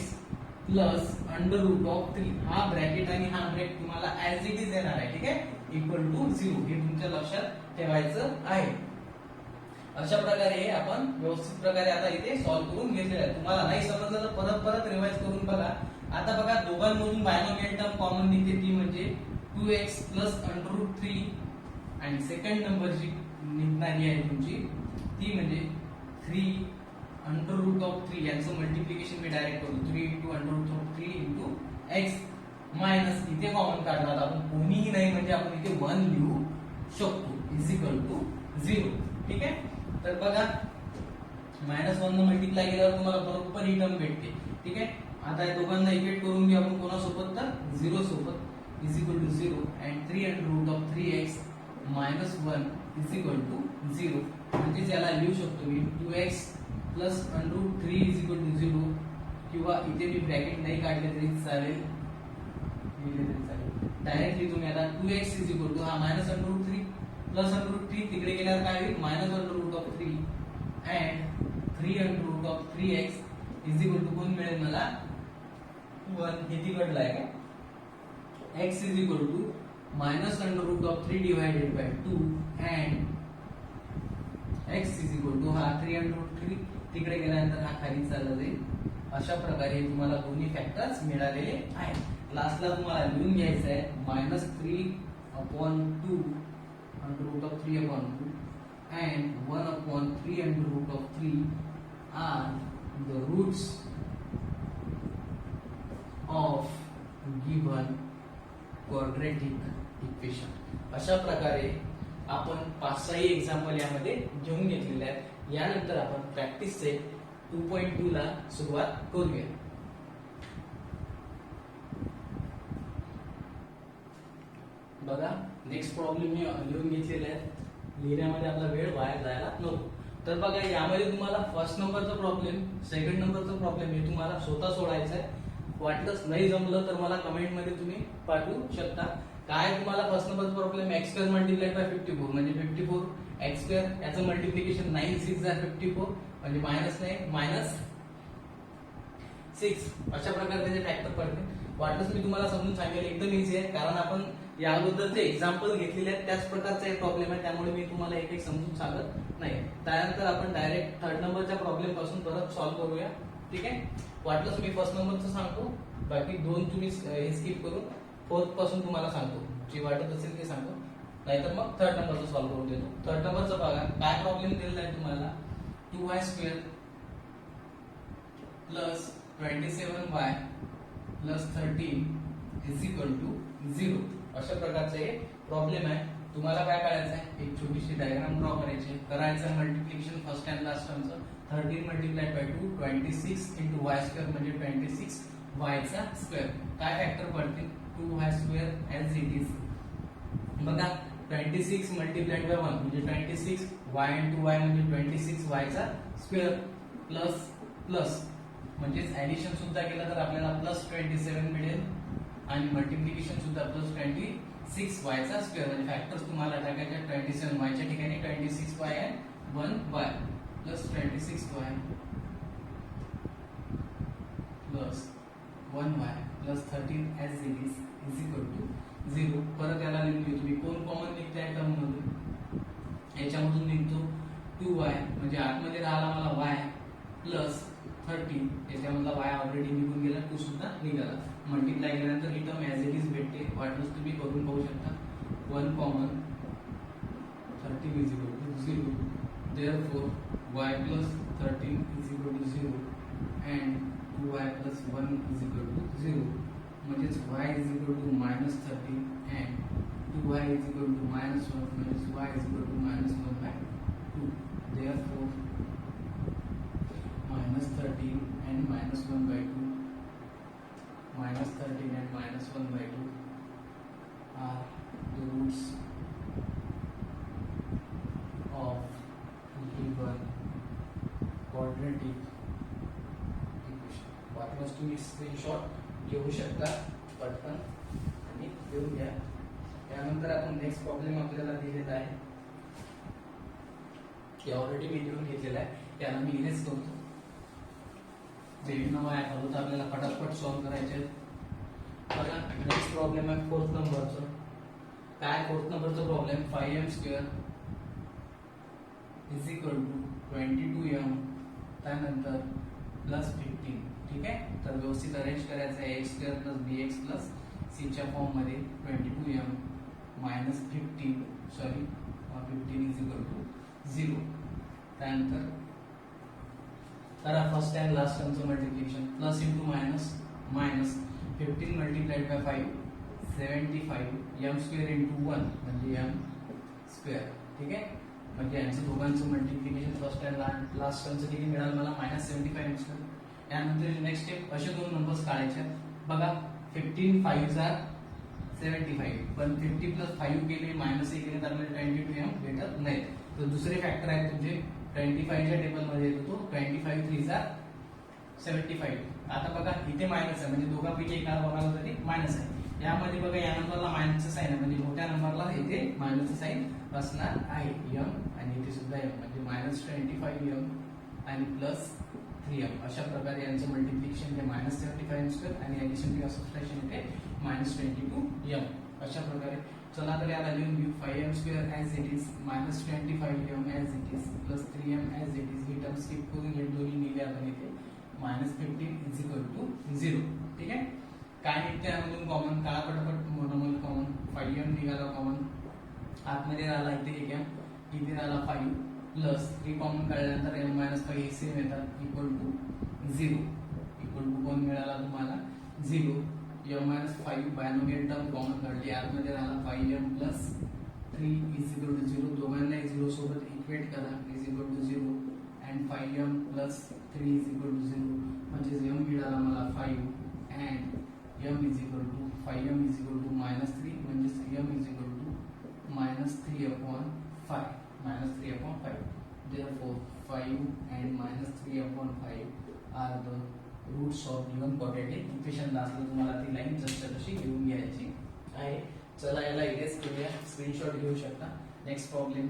प्लस √3 हा ब्रॅकेट आणि हा ब्रॅकेट तुम्हाला ऍज इट इज येणार आहे. ठीक आहे. इक्वल टू 0 हे तुमच्या लक्षात ठेवायचं आहे. अशा प्रकारे आपण व्यवस्थित प्रकारे आता इथे सॉल्व्ह करून घेतलेलं आहे. तुम्हाला नाही समजलं तर परत परत रिवाइज करून बघा. आता बघा दोघांमधून बायनॉमियल टर्म कॉमन निघते ती म्हणजे 2x प्लस √3 आणि सेकंड नंबरची निघणारी आहे तुमची ती म्हणजे 3 √3 यांचं मल्टिप्लिकेशन मी डायरेक्ट करतो. 3 into √3 into x मायनस इथे कॉमन काढणार आपण कोणीही नाही म्हणजे आपण इथे 1 लिहू शकतो इज इक्वल टू 0. ठीक आहे. तर बघा -1 न मल्टिप्लाय केल्यावर तुम्हाला बरोबर ही टर्म भेटते. ठीक आहे. आता या दोघांना इक्वेट करून घेऊ आपण कोणासोबत तर 0 सोबत is equal to 0 and 3 √3x minus 1 is equal to 0. म्हणजे याला लिहू शकतो मी 2x plus √3 is equal to 0 किंवा इथे मी ब्रॅकेट नाही काढले तरी चालेल. डायरेक्टली तुम्ही आता 2x इज इक्वल टू हा -√3 प्लस √3 तिकडे गेल्यावर काय होईल -1√3 and 3 √3x is equal to कोण मिळेल मला 1 हे तिकडलं आहे का x is equal to -√3 divided by 2 and x is equal to हा 3 √3 तिकडे गेल्यानंतर हा खाली चालला जाईल. अशा प्रकारे तुम्हाला दोन्ही फॅक्टर्स मिळालेले आहेत. लास्टला तुम्हाला लिहून घ्यायचं आहे -3/2 √3/2 and 1/3 are the roots of given quadratic equation. अशा प्रकारे आपण 5-6 एक्झाम्पल यामध्ये घेऊन घेतलेले आहेत. यानंतर आपण प्रॅक्टिसचे 2.2 ला सुरुवात करूया. बघा नेक्स्ट प्रॉब्लेम मी लिहून घेतलेला आहे. लिहिण्यामध्ये आपला वेळ वाया जायला नको. तर बघा यामध्ये तुम्हाला फर्स्ट नंबरचा प्रॉब्लेम, सेकंड नंबरचा प्रॉब्लेम हे तुम्हाला स्वतः सोडायचा आहे. वाटलंच नाही जमलं तर मला कमेंट मध्ये तुम्ही पाठवू शकता. काय तुम्हाला फर्स्ट नंबरचा प्रॉब्लेम x² मल्टिप्लाइड बाय 54 म्हणजे 54 x² याचं मल्टिप्लिकेशन 9 6 54 म्हणजे मायनस नाही -6 अशा प्रकारे त्याचे फॅक्टर पडते. वाटलंच मी तुम्हाला समजून सांगेल. एकदम इझी आहे कारण आपण या अगोदरचे एक्झाम्पल घेतलेले आहेत त्याच प्रकारचा एक प्रॉब्लेम आहे. त्यामुळे मी तुम्हाला एक एक समजून सांगत नाही. त्यानंतर आपण डायरेक्ट थर्ड नंबरच्या प्रॉब्लेम पासून परत सॉल्व्ह करूया. ठीक आहे. वाटलंच मी फर्स्ट नंबरचं सांगतो, बाकी 2 तुम्ही स्किप करून फोर्थ पासून तुम्हाला सांगतो. जे वाटत असेल ते सांगतो, नाहीतर मग थर्ड नंबरचं सॉल्व्ह करून देतो. थर्ड नंबरचं बघा काय प्रॉब्लेम दिलेला आहे तुम्हाला 2y² plus 27y plus 13 is equal to 0 अशा प्रकारचे प्रॉब्लेम आहे. तुम्हाला काय करायचं आहे एक छोटीशी डायग्राम ड्रॉ करायचं मल्टिप्लिकेशन फर्स्ट अँड लास्ट टर्मचं 13 मल्टिप्लाइड बाय 2 26 into y² म्हणजे 26y चा स्क्वेअर. काय फॅक्टर पडतील 2y² ऍज इट इज. बघा 26 मल्टिप्लाइड बाय 1 म्हणजे 26y into y म्हणजे 26y चा स्क्वेअर प्लस प्लस म्हणजे ऍडिशन सुद्धा केलं तर आपल्याला प्लस 27 मिळेल आणि मल्टिप्लिकेशन सुद्धा प्लस 26y चा स्क्वेअर म्हणजे फॅक्टर्स तुम्हाला टाकायचे 27y च्या ठिकाणी 26y आणि 1y plus 26y plus 1y plus 13 as it is is equal to 0. परत याला लिहून घेऊ. तुम्ही कोण कॉमन निघते या टर्म मधून याच्यामधून निघतो 2y म्हणजे आतमध्ये राहिला मला y प्लस 13 याच्यामधला y ऑलरेडी निघून गेला 2 सुद्धा निघाला. मल्टिप्लाय केल्यानंतर ही टर्म ऍज इट इज भेटते. वाटलंच तुम्ही करून पाहू शकता. 1 common 13 is equal to 0. therefore y plus 13 is equal to 0 and 2y plus 1 is equal to 0 म्हणजेच y is equal to -13 and 2y is equal to -1 म्हणजेच y is equal to -1/2. Therefore -13 and -1/2 -13 and -1/2 are the roots of given quadratic equation. वाटल्यास तुम्ही screenshot घेऊ शकता पटकन आणि लिहून घ्या. त्यानंतर आपण नेक्स्ट प्रॉब्लेम आपल्याला दिलेला आहे की ऑलरेडी मी लिहून घेतलेला आहे, त्याला मी इरेज करतो. जेव्हा वाया घालू तर आपल्याला फटाफट सॉल्व्ह करायचे आहेत. बघा नेक्स्ट प्रॉब्लेम आहे 4th नंबरचं. काय 4th नंबरचा problem 5m² is equal to 22m त्यानंतर +15. ठीक आहे, तर व्यवस्थित अरेंज करायचं आहे. x² + bx + c च्या फॉर्म मध्ये 22m - 15 इज इक्वल टू 0. त्यानंतर करा first and last टर्मचं multiplication. Plus into minus 15 multiplied by 5 75 m² into 1 म्हणजे m². ठीक आहे, म्हणजे यांचं दोघांचं मल्टिप्लिकेशन फर्स्ट अँड लास्ट टर्मचं किती मिळालं मला -75 m². त्यानंतर नेक्स्ट स्टेप असे दोन नंबर्स काढायचे. बघा 15 5 जार 75, पण 50 + 5 केले -1 केले तर आपल्याला 22m भेटत नाही. तर दुसरे फॅक्टर आहेत तुमचे 25 च्या टेबल मध्ये येतो तो 25 3 जार 75. आता बघा इथे मायनस आहे म्हणजे दोघांपैकी एकाला बघायला तरी मायनस आहे. यामध्ये बघा या नंबरला मायनसचं साइन आहे म्हणजे मोठ्या नंबरला इथे मायनसचं साइन असणार आहे m आणि इथे सुद्धा m म्हणजे -25m आणि +3m. अशा प्रकारे यांचं मल्टिप्लिकेशन हे -75 m² आणि ऍडिशन किंवा सबट्रॅक्शन इथे -22m. अशा प्रकारे चला तर याला लिहून घेऊ. 5m² as it is -25m as it is +3m as it is. He term skip करून हे दोन्ही लिहिले आपण इथे -15 इज इक्वल टू 0. ठीक आहे, काय निघते यामधून कॉमन? काळा पटापट नॉर्मल कॉमन 5m निघाला कॉमन. आतमध्ये राहिला इथे 1m, इथे राहिला 5 प्लस 3 कॉमन काढल्यानंतर m - 5 सेम येतात इक्वल टू 0. इक्वल टू कोण मिळाला तुम्हाला 0. m - 5 बायनोमियल टर्म कॉमन काढली, आतमध्ये राहिला 5m + 3 इज इक्वल टू 0. दोघांना 0 सोबत इक्वेट करा is equal to 0 and 5m + 3 is equal to 0 म्हणजे m मिळाला मला 5 and m is equal to 5m is equal to -3 म्हणजे m is equal to -3/5. Therefore 5 and -3/5 are the roots of given quadratic equation. दाखवलं तुम्हाला ती line जसं तशी लिहून घ्यायची आहे. चला याला इरेज करूया, स्क्रीनशॉट घेऊ शकता. नेक्स्ट प्रॉब्लेम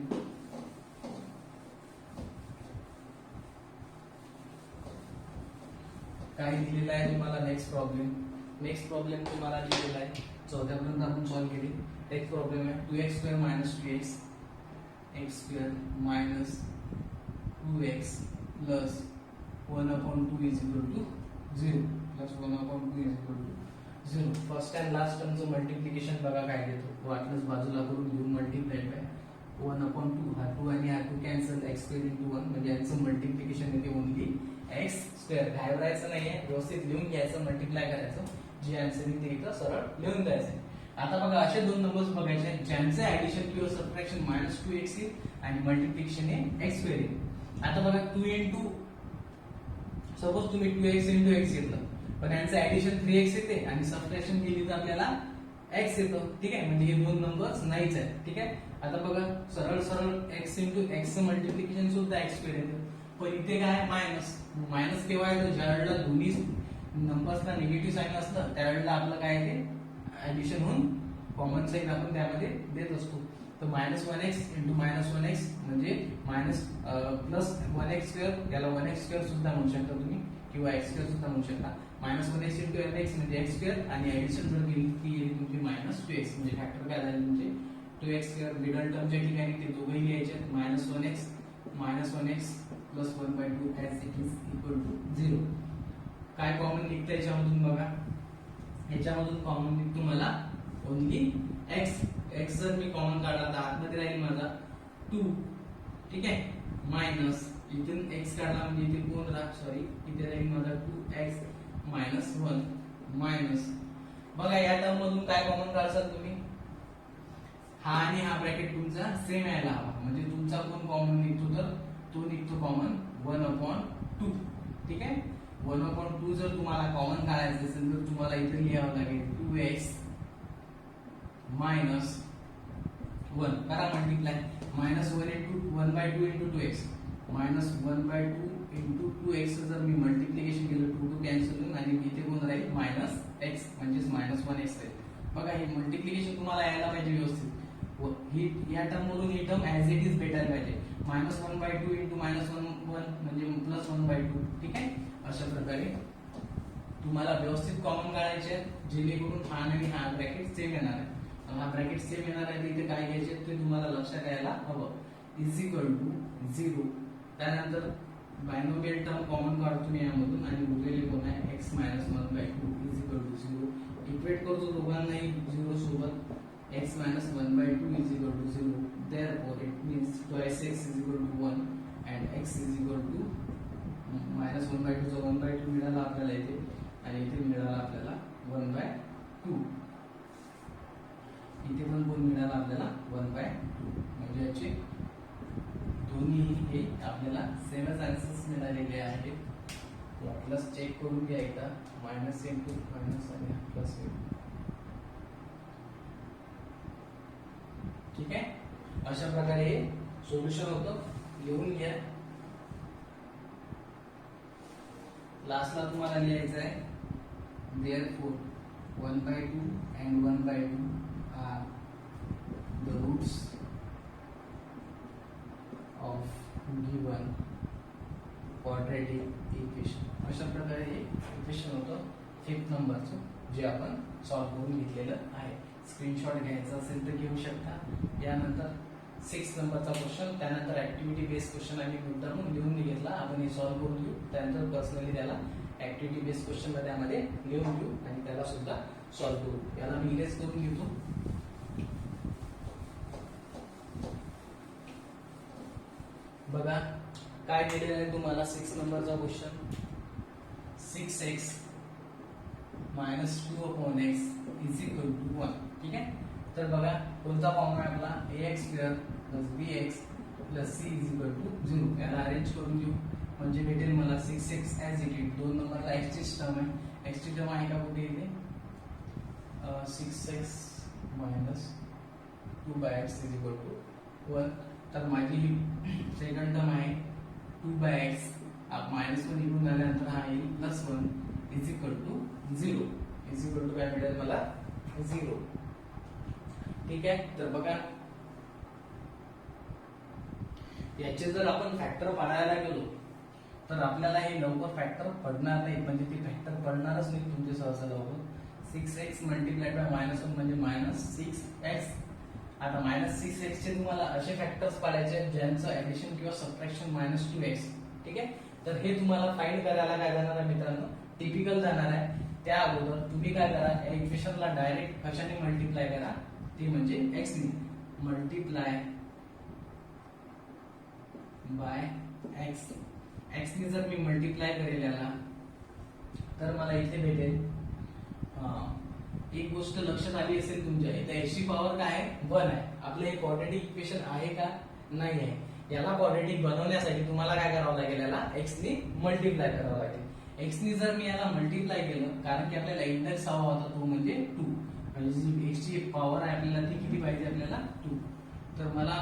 काय दिलेला आहे तुम्हाला? नेक्स्ट प्रॉब्लेम तुम्हाला दिलेला आहे 14 पर्यंत आपण सॉल्व्ह केली. नेक्स्ट प्रॉब्लेम आहे 2x² - 2x x² - 2x + 1/2 is equal to 0 + 1/2 is equal to 0. First and last टर्मचं multiplication बघा काय देतो. वाटलंच बाजूला करून घेऊन मल्टिप्लाइड बाय 1/2. हा 2 आणि हा 2 कॅन्सल x² × 1 म्हणजे यांचं मल्टिप्लिकेशन येते ओनली x². घाबरायचं नाहीये, व्यवस्थित लिहून घ्यायचं, मल्टिप्लाय करायचं. जे आन्सर येते इथं सरळ लिहून द्यायचं. आता बघा असे दोन नंबर्स बघायचे ज्यांचे ऍडिशन किंवा सबट्रॅक्शन -2x येईल आणि मल्टिप्लिकेशन हे x² येईल. आता बघा 2 × सपोज तुम्ही 2x × x घेतलं, पण यांचं ऍडिशन 3x येते आणि सबट्रॅक्शन केली तर आपल्याला x येतं. ठीक आहे, म्हणजे हे दोन नंबर्स नाहीच आहेत. ठीक आहे, आता बघा सरळ x × x चं मल्टिप्लिकेशन सुद्धा x² येतं. पण इथे काय मायनस केव्हा येतं? ज्या वेळेला दोन्ही नंबर्सला निगेटिव्ह साइन असतं त्यावेळेला आपलं काय येते ऍडिशन होऊन कॉमन साइन आपण त्यामध्ये देत असतो. तर -1x × -1x म्हणजे +1x², याला 1x² सुद्धा म्हणू शकता तुम्ही किंवा x² सुद्धा म्हणू शकता. -1x × nx म्हणजे x² आणि ऍडिशन जर केली ती तुमची -2x म्हणजे फॅक्टर काय झाले तुमचे 2x². मिडल टर्मच्या ठिकाणी ते दोघेही लिहायचे -1x + 1/2 as it is equal to 0. काय कॉमन निघतं याच्यामधून? बघा याच्यामधून कॉमन निघतो मला ओनली x जर मी कॉमन काढला तर आतमध्ये राहील माझा 2. ठीक आहे, मायनस इथून x काढला म्हणजे इथे कोण राहील? सॉरी, इथे राहील माझा 2x - 1 मायनस बघा या टर्म मधून काय कॉमन काढसाल तुम्ही, हा आणि हा ब्रॅकेट तुमचा सेम यायला हवा, म्हणजे तुमचा कोण कॉमन निघतो तर तो निघतो कॉमन 1/2. ठीक आहे, 1/2 जर तुम्हाला कॉमन काढायचं असेल तर तुम्हाला इथे लिहावं लागेल 2x मायनस 1 करा multiply, minus 1 into 1/2 into 2x, minus 1/2 into 2x जर मी मल्टिप्लिकेशन केलं 2 कॅन्सल होईल आणि इथे कोण राहील मायनस x, म्हणजेच मायनस 1x राहील. बघा हे मल्टिप्लिकेशन तुम्हाला यायला पाहिजे व्यवस्थित, ही या टर्म मधून ही टर्म ऍज इट इज भेटायला पाहिजे, मायनस 1/2 इंटू मायनस 1 म्हणजे प्लस 1/2. ठीक आहे, अशा प्रकारे तुम्हाला व्यवस्थित कॉमन काढायचे जेणेकरून हा आणि हा ब्रॅकेट सेम येणार आहे. हा ब्रॅकेट सेम येणार आहे, इथे काय घ्यायचे ते तुम्हाला लक्षात यायला हवं. इज इक्वल टू 0, त्यानंतर बायनोमियल टर्म कॉमन काढतो मी यामधून आणि उरलेले कोण आहे x minus 1/2 is equal to 0. Equate करतो दोघांनाही 0 सोबत, x minus 1/2 is equal to 0. Therefore, it means twice x is equal to 1 and x is equal to minus 1/2 चा 1/2 मिळाला आपल्याला इथे आणि इथे मिळाला आपल्याला 1/2. इथे पण कोण मिळाला आपल्याला 1/2, म्हणजे याचे दोन्ही हे आपल्याला सेमच आन्सर्स मिळालेले आहेत. प्लस चेक करून घ्या एकदा, मायनस इंटू मायनस आणि प्लस. ठीक आहे, अशा प्रकारे हे सोल्युशन होतं, लिहून घ्या. लास्टला तुम्हाला लिहायचं आहे therefore 1/2 and 1/2 are the roots of given quadratic equation. अशा प्रकारे हे इक्वेशन होतं 5th नंबरचं, जे आपण सॉल्व्ह करून घेतलेलं आहे. स्क्रीनशॉट घ्यायचा असेल तर घेऊ शकता. यानंतर 6 नंबरचा क्वेश्चन, त्यानंतर ऍक्टिव्हिटी बेस्ड क्वेश्चन आणि मुद्दा म्हणून लिहून घेतला, आपण हे सॉल्व्ह करून घेऊ. त्यानंतर पर्सनली त्याला ऍक्टिव्हिटी बेस्ड क्वेश्चन मध्ये त्यामध्ये लिहून घेऊ आणि त्याला सुद्धा सॉल्व्ह करू. याला मी इरेज करून घेतो. बघा काय दिलेलं आहे तुम्हाला 6 नंबरचा question, 6x minus 2/x is equal to 1. ठीक आहे, तर बघा कोणता फॉर्म आहे आपला, ax² plus bx plus c is equal to 0. याला अरेंज करून घेऊ, म्हणजे भेटेल मला 6x ऍज इट इज. 2 नंबरला x ची टर्म आहे, x ची टर्म आहे का कुठे इथे, 6x minus 2/x is equal to 1. तर माझी सेकंड टर्म आहे 2/x, मायनस 1 इकडून आल्यानंतर हा येईल plus 1 is equal to 0. Is equal to काय मिळेल मला 0. ठीक आहे, तर बघा याचे जर आपण फॅक्टर पाडायला गेलो तर आपल्याला हे लवकर फॅक्टर पडणार नाही, म्हणजे ते फॅक्टर पडणारच नाही तुमचे सहसा लवकर. 6x मल्टिप्लाइड बाय मायनस 1 म्हणजे मायनस 6x. आता मायनस 6x चे तुम्हाला असे फॅक्टर्स पाडायचे आहेत ज्यांचं ऍडिशन किंवा सबट्रॅक्शन मायनस 2x. ठीक आहे, तर हे तुम्हाला फाइंड करायला काय जाणार आहे मित्रांनो, टिपिकल जाणार आहे. त्या अगोदर तुम्ही काय करा, या इक्वेशनला डायरेक्ट कशाने मल्टिप्लाय करा, ते म्हणजे x ने. मल्टिप्लाय बाय x, x ने जर मी मल्टिप्लाय करेल याला तर मला इथे भेटेल, एक गोष्ट लक्षात आली असेल तुमच्या, इथे x ची पॉवर काय आहे 1 आहे. आपलं हे क्वाड्रॅटिक इक्वेशन आहे का नाही आहे, याला क्वाड्रॅटिक बनवण्यासाठी तुम्हाला काय करावं लागेल, याला x ने मल्टिप्लाय करावं लागेल. x ने जर मी याला मल्टिप्लाय केलं, कारण की आपल्याला इंडेक्स हवा होता तो म्हणजे 2, म्हणजे जी x ची पॉवर आहे आपल्याला ती किती पाहिजे आपल्याला 2. तर मला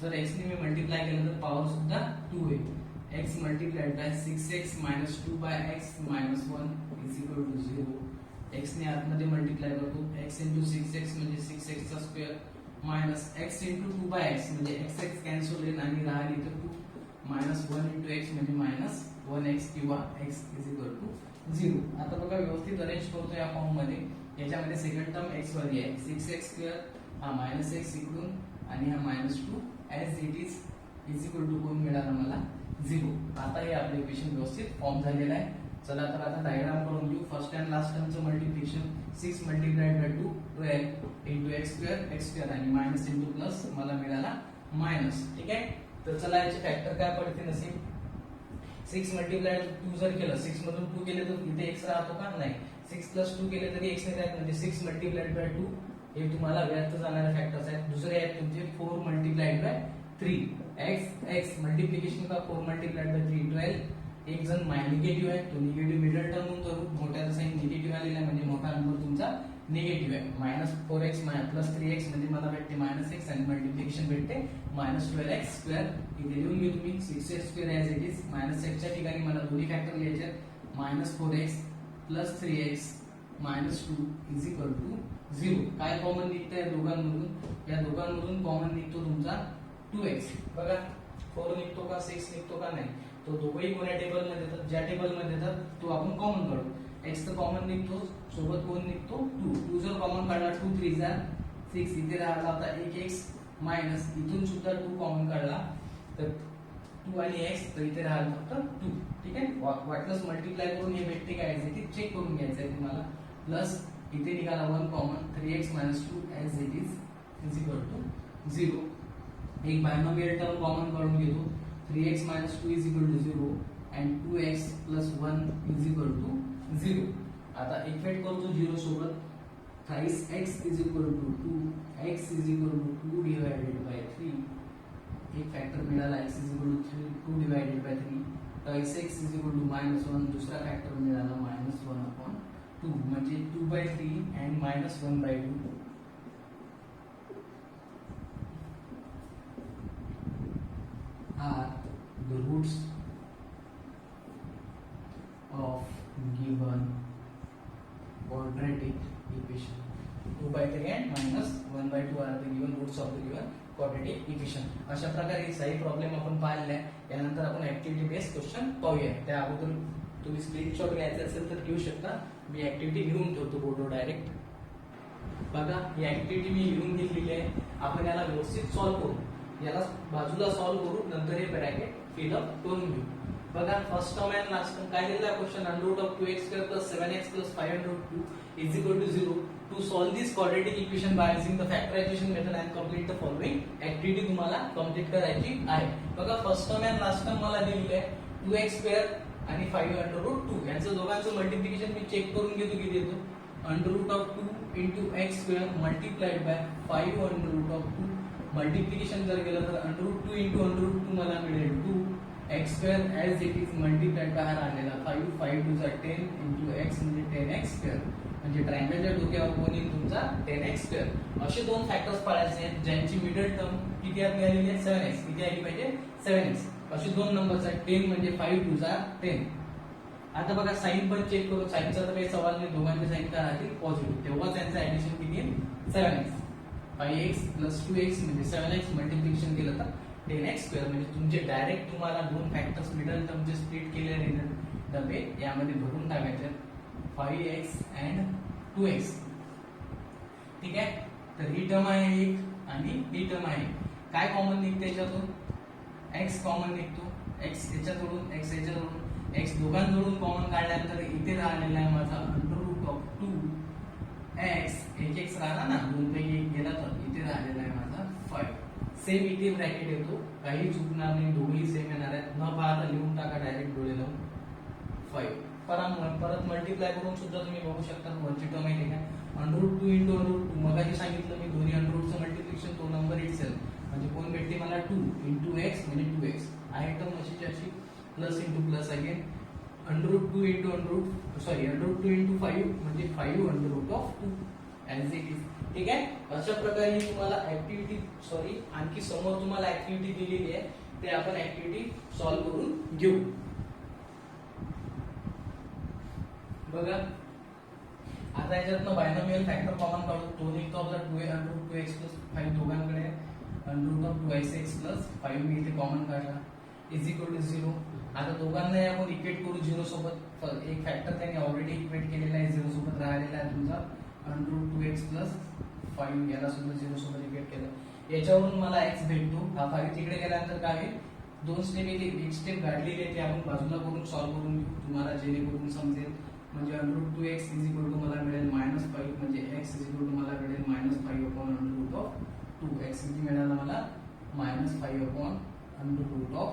जर x ने मी मल्टिप्लाय केलं तर पॉवर सुद्धा 2 होईल. x multiplied by 6x minus 2/x minus 1 is equal to 0. x ने आतमध्ये मल्टिप्लाय करतो, x इंटू 6x म्हणजे 6x चा square minus x into 2/x म्हणजे x कॅन्सल होईल आणि राहिली तर 2 मायनस 1 इंटू x म्हणजे मायनस 1x किंवा x इज इक्वल टू 0. आता बघा व्यवस्थित अरेंज करतो या फॉर्म मध्ये. याच्यामध्ये सेकंड टर्म x वरती आहे, 6x स्क्वेअर, हा मायनस x इकडून आणि हा minus 2 as it is equal to कोण मिळाला मला 0. आता हे आपले इक्वेशन व्यवस्थित फॉर्म झालेलं आहे. चला तर आता डायग्राम करून घेऊ. फर्स्ट अँड लास्ट टर्मचं मल्टिप्लिकेशन 6 multiplied by 2 12 into x square आणि मायनस इंटू प्लस मला मिळाला मायनस. ठीक आहे, तर चला याचे फॅक्टर काय पडते नसेल, 6 मल्टिप्लाइड 2 जर केलं, 6 मधून 2 गेले तर इथे x राहतो का नाही. 6 प्लस 2 केले तरी x येतात म्हणजे 6 मल्टिप्लाइड बाय 2 हे तुम्हाला व्यर्थ जाणारे फॅक्टर्स आहेत. दुसरे आहेत तुमचे 4 मल्टिप्लाइड बाय 3 x मल्टिप्लिकेशन का 4 मल्टिप्लाइड बाय 3 12. एक जण निगेटिव्ह आहे तो निगेटिव्ह मिडल टर्म करू मोठ्याचा साइन निगेटिव्ह आलेला आहे म्हणजे मोठा नंबर तुमचा निगेटिव्ह आहे. -4x प्लस 3x म्हणजे मला भेटते -x आणि मल्टिप्लिकेशन भेटते -12x². इथे लिहून घेऊ तुम्ही 6x² as it is. -x च्या ठिकाणी मला दोन्ही फॅक्टर लिहायचे आहेत. -4x plus 3x -2 is equal to 0. काय कॉमन निघतंय दोघांमधून? या दोघांमधून कॉमन निघतो तुमचा 2x. बघा 4 निघतो का 6 निघतो का नाही. तो दोघंही कोण्या टेबल मध्ये येतात? ज्या टेबल मध्ये येतात तो आपण कॉमन काढू. x तर कॉमन निघतो, सोबत कोण निघतो 2 जर कॉमन काढला 2 3 6 इथे राहिला होता 1x मायनस इथून सुद्धा 2 कॉमन काढला तर 2 आणि x तर इथे राहिला फक्त 2. ठीक आहे. वाटलंच मल्टिप्लाय करून हे भेटते काय ते चेक करून घ्यायचं आहे तुम्हाला. प्लस इथे निघाला 1 common 3x 2 as it is equal to 0. एक बायनोमियल टर्म कॉमन काढून घेतो. 3x 2 is equal to 0 and 2x plus 1 is equal to 0. आता इक्वेट करतो 0 सोबत. thrice x is equal to 2, x is equal to 2 divided by 3. एक factor मिळाला x is equal to 2 divided by 3. thrice x is equal to -1. दुसरा factor मिळाला -1/2 म्हणजे 2/3 and -1/2. are the roots of given quadratic equation. 2/3 and -1/2 are the given roots of the given quadratic equation. अशा प्रकारे Sai problem आपण पाहिलेला आहे. यानंतर आपण ऍक्टिव्हिटी बेस्ड क्वेश्चन पाहूया. त्या अगोदर तुम्ही स्क्रीनशॉट घ्यायचा असेल तर घेऊ शकता. मी ऍक्टिव्हिटी घेऊन ठेवतो बोर्डवर डायरेक्ट. बघा ही ऍक्टिव्हिटी मी लिहून घेतलेली आहे. आपण याला व्यवस्थित सॉल्व्ह करू. याला बाजूला सॉल्व्ह करू नंतर हे ब्रॅकेट फिलअप करून घेऊ. बघा first term and last term काय दिलेला question √2x² + 7x + 502 is equal to 0. To solve this quadratic equation by using the factorization method and complete the following activity तुम्हाला कंप्लीट करायची आहे. बघा first term and last term मला दिलेली आहे 2x² आणि 5√2. यांचं दोघांचं मल्टिप्लिकेशन मी चेक करून घेतो किती येतो. √2 into x² multiplied by 5√2. Multiplication जर केलं तर √2 into √2 मला मिळेल 2. x² as it is multiplied by हा राहिलेला 5 5 2 10 into x म्हणजे 10x². म्हणजे ट्रायंगलच्या डोक्यावर कोण येईल तुमचा 10x². असे दोन फॅक्टर्स पाळायचे आहेत ज्यांची मिडल टर्म किती आलेली आहे 7x. किती आली पाहिजे 7x. असे दोन नंबर्स आहेत. 10 म्हणजे 5 2 10. आता बघा साइन पण चेक करू. साइनचा तर काही सवाल नाही. दोघांचे साइन काय राहतील पॉझिटिव्ह. तेव्हा त्यांचं ऍडिशन किती येईल 7x. 5x plus 2x म्हणजे 7x मल्टिप्लिकेशन केलं तर 10x² म्हणजे तुमचे डायरेक्ट तुम्हाला दोन फॅक्टर्स मिडल टर्मचे स्प्लिट केलेले डबे यामध्ये भरून टाकायचे 5x and 2x. ठीक आहे. तर ही टर्म आहे एक आणि ही टर्म आहे. काय कॉमन निघते याच्यातून? x कॉमन निघतो. x याच्यातून x याच्यातून x दोघांजोडून कॉमन काढल्यानंतर इथे राहिलेला आहे माझा √2 x. एक x राहिला ना 2 पैकी 1 गेला तर इथे राहिलेला आहे माझा 5. सेम इथे ब्रॅकेट येतो. काही चुकणार नाही. दोघेही सेम येणार आहेत. न पाहता लिहून टाका डायरेक्ट डोळे लावून 5. परत मल्टिप्लाय करून सुद्धा तुम्ही बघू शकता. वरची टर्म आहे काय √2 into √2. मगाशी सांगितलं मी दोन्ही √चं मल्टिप्लिकेशन तो नंबर इटसेल्फ म्हणजे कोण भेटते मला 2 into x म्हणजे 2x. आहे टर्म अशीची अशी plus into plus again √2 into √2 into 5 म्हणजे 5√2 ॲज इट इज. ठीक आहे. अशा प्रकारे तुम्हाला ऍक्टिव्हिटी आणखी समोर तुम्हाला ऍक्टिव्हिटी दिलेली आहे. ते आपण ऍक्टिव्हिटी सॉल्व्ह करून घेऊ. बघा आता याच्यातनं बायनोमियल फॅक्टर कॉमन काढू. तो निघतो आपला 2√2x + 5 दोघांकडे √2x + 5 मी इथे कॉमन काढला इज इक्वल टू 0. आता दोघांना आपण इक्वेट करू 0 सोबत. एक फॅक्टर त्यांनी ऑलरेडी इक्वेट केलेला आहे 0 सोबत राहिलेला आहे तुमचा √2x + 5 याला सुद्धा 0 सोबत इक्वेट केलं. याच्यावरून मला x भेटतो. हा 5 तिकडे गेल्यानंतर काय होईल दोन स्टेप येते. एक स्टेप गाडलेली आहे ते आपण बाजूला करून सॉल्व्ह करून घेऊ तुम्हाला जेणेकरून समजेल. म्हणजे √2x इज इक्वल टू मला मिळेल -5 म्हणजे x इज इक्वल टू मला मिळेल -5/√2. x किती मिळाला मला -5/√2.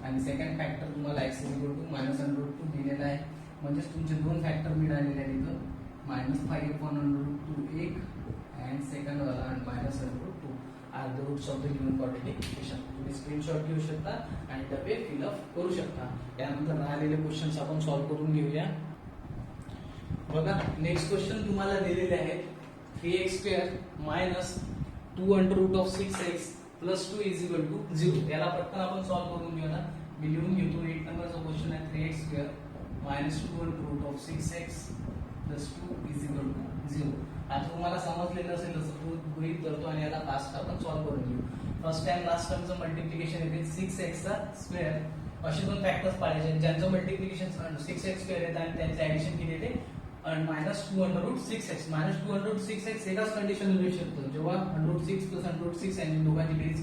आणि सेकंड फॅक्टर तुम्हाला x इज इक्वल टू -√2 दिलेला आहे. म्हणजेच तुमचे दोन फॅक्टर मिळालेले आहेत इथं. -5/√2 एक अँड सेकंड वाला आणि -√2 are the roots of the given quadratic equation. तुम्ही स्क्रीनशॉट घेऊ शकता आणि डबे फिलअप करू शकता. त्यानंतर राहिलेले क्वेश्चन्स आपण सॉल्व्ह करून घेऊया. बघा नेक्स्ट क्वेश्चन तुम्हाला दिलेले आहेत 3x² - 2√6x + 2 = 0. याला पटकन आपण सॉल्व्ह करून घेऊया. मी लिहून घेतो. 8 नंबरचा क्वेश्चन आहे 3x² - 2√6x + 2 = 0. आता तुम्हाला समजलेलं असेल तसं तो गृहीत धरतो आणि याला फास्ट आपण सॉल्व्ह करून घेऊ. फर्स्ट टाइम लास्ट टर्मचं मल्टिप्लिकेशन येते 6x². असे दोन फॅक्टर्स पाडायचे ज्यांचं मल्टिप्लिकेशन 6x² येतं आणि त्यांचं ऍडिशन किती येते -2√6x. -2√6x एकाच कंडिशन लिहू शकतो. जेव्हा √6 + √6 यांची दोघांची बेरीज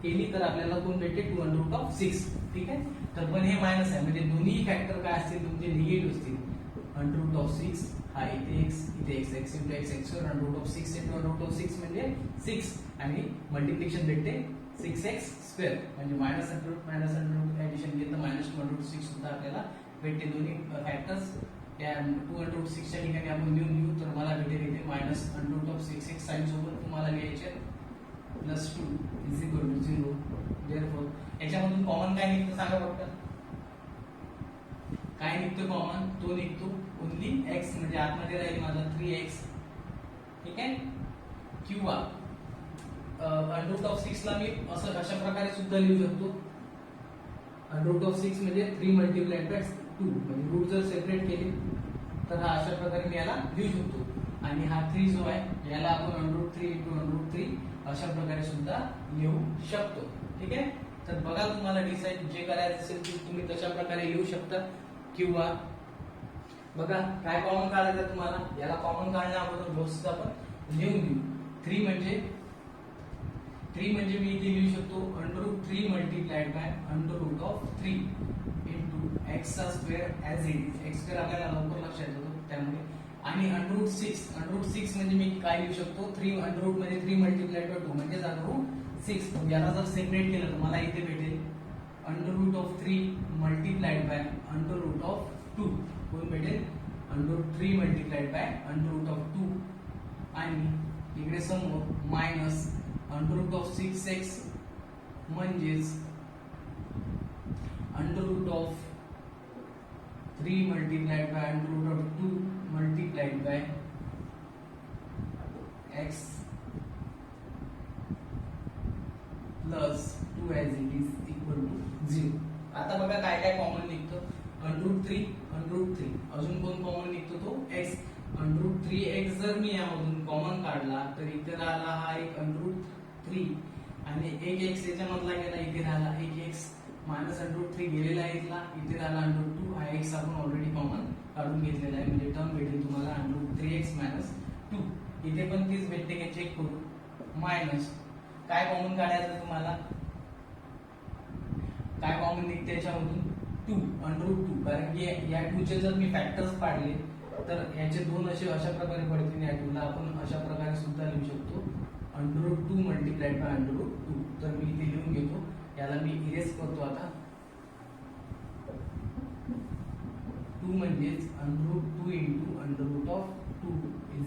केली तर आपल्याला कोण भेटते 2√6. ठीक आहे. तर पण हे मायनस आहे म्हणजे दोन्ही फॅक्टर काय असतील तुमचे निगेटिव्ह असतील. √6 हा इथे x x × x² √6 × √6 म्हणजे 6 आणि मल्टिप्लिकेशन भेटते 6x² म्हणजे -√√√, ऍडिशन केलं तर -2√6 सुद्धा आपल्याला भेटते. दोन्ही फॅक्टर्स या 2√6 च्या ठिकाणी आपण लिहून घेऊ. तर मला भेटेल इथे -√6x साइन सोबत तुम्हाला लिहायचे +2 = 0. देयरफॉर याच्यामधून कॉमन काय निघतं सांगा फक्त. काय निघतो कॉमन? तो निघतो ओनली x म्हणजे आतमध्ये राहील माझा 3x. ठीक आहे. किंवा √6 ला मी असं अशा प्रकारे सुद्धा लिहू शकतो. √6 म्हणजे 3 × 2 म्हणजे रूट जर सेपरेट केली तर हा अशा प्रकारे मी याला लिहू शकतो. आणि हा 3 जो आहे याला आपण √3 × √3 अशा प्रकारे सुद्धा लिहू शकतो. ठीक आहे. तर बघा तुम्हाला डिसाइड जे करायचं असेल ते तुम्ही तशा प्रकारे लिहू शकता. किंवा बघा काय कॉमन काढायचं तुम्हाला. याला कॉमन काढण्या अगोदर व्यवस्थित आपण लिहून घेऊ. 3 म्हणजे मी इथे लिहू शकतो √3 × √3 × x² as it is. x² आपल्याला लवकर लक्षात येतो त्यामुळे. आणि √6 म्हणजे मी काय लिहू शकतो 3 मध्ये 3 × 2 म्हणजे √6. याला जर सेपरेट केलं तर मला इथे भेटेल √3 × √2 कोण भेटेल √3 × √2 आणि इकडे समोर -√6x म्हणजेच √3 × √2 x +2 ॲज इट इज = 0. आता बघा काय काय कॉमन निघतं. √3 अजून कोण कॉमन निघतो तो x. √3x जर मी यामधून कॉमन काढला तर इथे राहिला हा एक √3 आणि एक x याच्या मधला गेला इथे राहिला एक x -√3 गेलेला आहे इथे राहिला √2. हा x आपण ऑलरेडी कॉमन काढून घेतलेला आहे म्हणजे टर्म भेटेल तुम्हाला √3x - 2. इथे पण तीच भेटते का चेक करू. मायनस काय कॉमन काढायचं तुम्हाला. काय कॉमन निघते याच्यामधून 2 √2. कारण की या 2 चे जर मी फॅक्टर्स पाडले तर याचे दोन अशा प्रकारे पडतील. या 2 ला आपण अशा प्रकारे सुद्धा लिहू शकतो √2 × √2. तर मी इथे लिहून घेतो. याला मी इरेज करतो आता. 2 म्हणजेच √2 × √2 =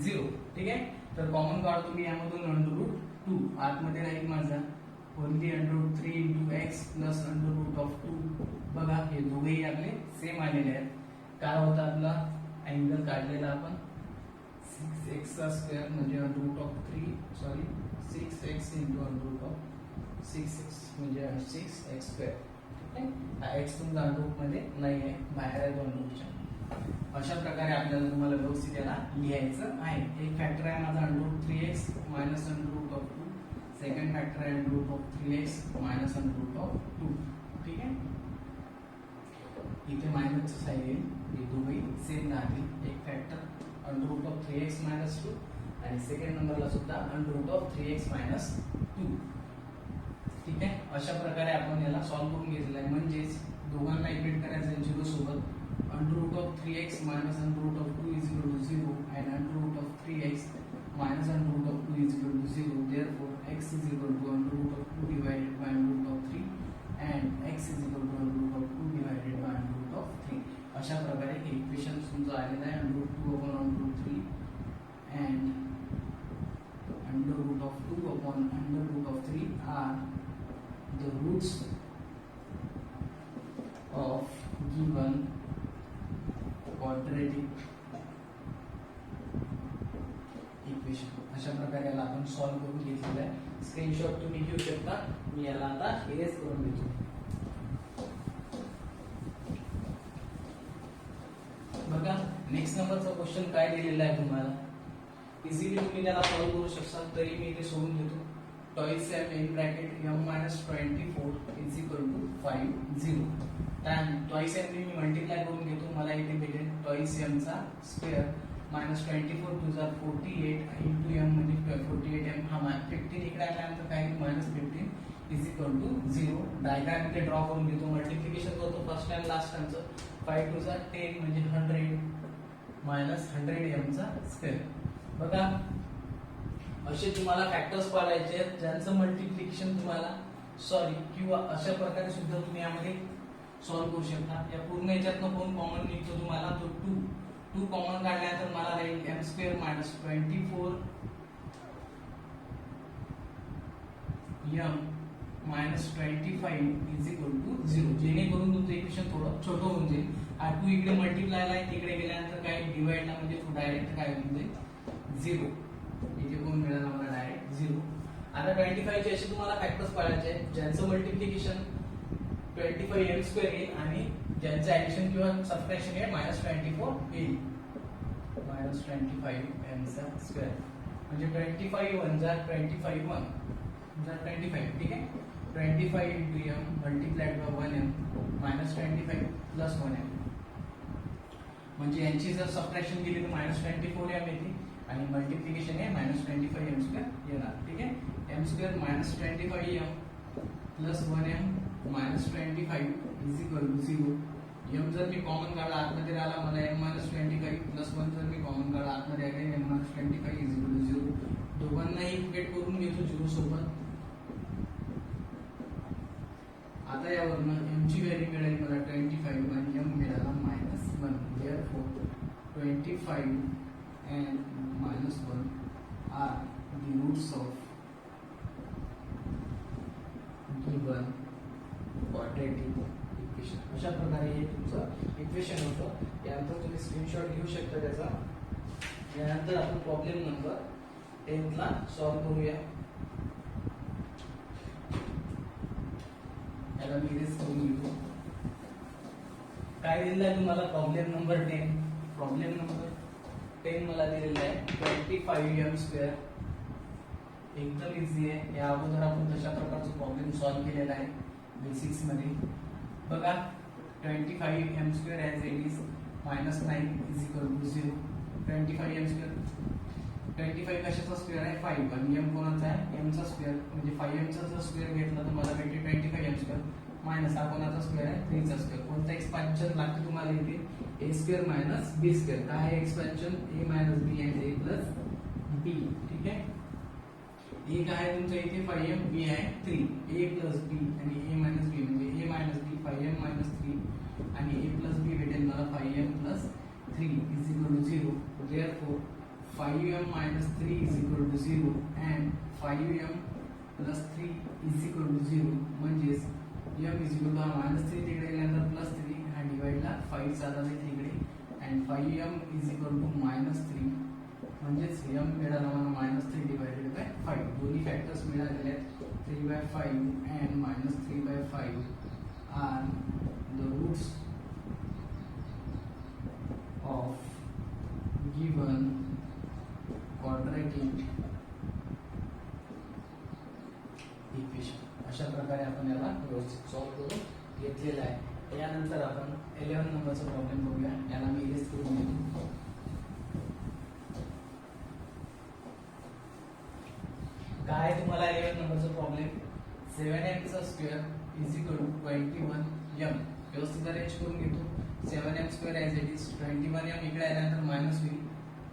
0. ठीक आहे. तर कॉमन काढतो मी यामधून √2. आतमध्ये राहील माझा ओनली √3 × x + √2. बघा हे दोघेही आपले सेम आलेले आहेत. काय होतं आपला अँगल काढलेला आपण 6x² म्हणजे √6x × √6x म्हणजे 6x². हा x तुमचा √ मध्ये नाही आहे, बाहेर आहे 2 रूटच्या. अशा प्रकारे आपल्याला तुम्हाला व्यवस्थित याला लिहायचं आहे. एक फॅक्टर आहे माझा √3x - √2. सेकंड फॅक्टर आहे √3x - √2. ठीक आहे. इथे मायनसचं साईन येईल. हे दोघेही सेम राहतील. एक फॅक्टर √3x - 2 आणि सेकंड नंबरला सुद्धा √3x - 2. ठीक आहे. अशा प्रकारे आपण याला सॉल्व्ह करून घेतलेलं आहे. म्हणजेच दोघांना इक्वेट करायचं आहे 0 सोबत. √3x - √2 = 0 and √3x - √2 = 0. Therefore x = √2 divided by √3 and x = √2 divided by √3. जो आलेला आहे √2/√3 and √2/√3 are the roots of given quadratic equation. अशा प्रकारे याला आपण सॉल्व्ह करून घेतलेलं आहे. स्क्रीनशॉट तुम्ही घेऊ शकता. मी याला आता इरेज करून घेतो. बघा नेक्स्ट नंबरचा क्वेश्चन काय दिलेला आहे तुम्हाला. इझिली तुम्ही त्याला सॉल्व्ह करू शकता. तरी मी इथे सोडून देतो. Twice m in bracket m minus 24 is equal to 5 0. Twice m मी मल्टिप्लाय करून घेतो. मला इथे भेटेल टॉईस m चा स्क्वेअर मायनस 24 टू जार 48 इंटू m म्हणजे 48m हा 15 इकडे आल्यानंतर काय -15 इज इक्वल टू 0. डायग्राम इथे ड्रॉ करून घेतो. मल्टिप्लिकेशन करतो फर्स्ट टाइम लास्ट टाइमचं. 5 टू जार 10 म्हणजे 100 मायनस 100m चा स्क्वेअर. बघा असे तुम्हाला फॅक्टर्स पाडायचे आहेत ज्यांचं मल्टिप्लिकेशन तुम्हाला किंवा अशा प्रकारे सुद्धा तुम्ही यामध्ये सॉल्व्ह करू शकता. या पूर्ण याच्यातनं कोण कॉमन निघतो तुम्हाला तो 2 कॉमन काढल्यानंतर मला राहील m² minus 24 m minus 25 is equal to 0. जेणेकरून तुमचं इक्वेशन थोडं छोटं होऊन जाईल. हा 2 इकडे मल्टिप्लायला आहे तिकडे गेल्यानंतर काय डिवाइडला म्हणजे तो डायरेक्ट काय होऊन जाईल 0. इथे कोण मिळाला मला डायरेक्ट 0. आता 25 चे असे तुम्हाला फॅक्टर्स पाडायचे आहेत ज्यांचं मल्टिप्लिकेशन 25m² येईल आणि ज्यांचं ऍडिशन किंवा सबट्रॅक्शन आहे -24 येईल. -25m चा स्क्वेअर म्हणजे 25 1 जा 25 1 जा 25 ठीक आहे. 25 into m multiplied by 1m -25 plus 1m म्हणजे यांची जर सबट्रॅक्शन केली तर -24m येते आणि मल्टिप्लिकेशन आहे -25m² येणार. ठीक आहे. m² -25m plus 1m -25 is equal to 0. m जर मी कॉमन काढला आतमध्ये आला मला m -25 प्लस 1 जर मी कॉमन काढला आतमध्ये आले m -25 इज इक्वल टू 0. दोघांनाही इक्वेट करून घेतो 0 सोबत. आता यावरनं m ची व्हॅल्यू मिळाली मला 25 आणि m मिळाला -1. therefore 25 and -1 are the roots of given quadratic equation. अशा प्रकारे हे तुमचं इक्वेशन होतं. यानंतर तुम्ही स्क्रीनशॉट घेऊ शकता त्याचा. यानंतर आपण प्रॉब्लेम नंबर 10 ला सॉल्व्ह करूया. याला मी इरेज करून घेतो. काय दिलेलं आहे तुम्हाला प्रॉब्लेम नंबर 10. प्रॉब्लेम नंबर 10 मला दिलेलं आहे 25m². एकदम इझी आहे. या अगोदर आपण तशा प्रकारचा प्रॉब्लेम सॉल्व्ह केलेला आहे बेसिक्स मध्ये. बघा 25m² as it is -9 is equal to 0. 25m². 25 कशाचा स्क्वेअर आहे 5 आणि m कोणाचा आहे m चा स्क्वेअर म्हणजे 5m चा जर स्क्वेअर घेतला तर मला भेटेल 25m² मायनस हा कोणाचा स्क्वेअर आहे 3 चा स्क्वेअर. कोणता एक्सपान्शन लागते तुम्हाला इथे a² मायनस b². काय आहे expansion a minus b and a plus b. ठीक आहे. a काय आहे तुमचं इथे 5m, b आहे 3. a प्लस b आणि a मायनस b म्हणजे a minus b 5m minus 3 आणि a प्लस b भेटेल मला 5m plus 3 is equal to 0. therefore 5m minus 3 is equal to 0 and 5m plus 3 is equal to 0 म्हणजेच m is equal to -3 तिकडे गेल्यानंतर +3 हा डिवाइडला 5 झाला तिकडे and 5m is equal to -3 म्हणजेच m मिळाला मला -3 divided by 5. दोन्ही फॅक्टर्स मिळालेले आहेत 3/5 and -3/5 are the roots of given quadratic equation. अशा प्रकारे आपण याला व्यवस्थित सॉल्व्ह करून घेतलेला आहे. यानंतर आपण 11 नंबरचा प्रॉब्लेम बघूया. याला मी इरेज करून घेतो. काय तुम्हाला 11 नंबरचा प्रॉब्लेम 7m चा square is equal to 21m. व्यवस्थित अरेंज करून घेतो. 7m² as it is 21m इकडे आल्यानंतर मायनस होईल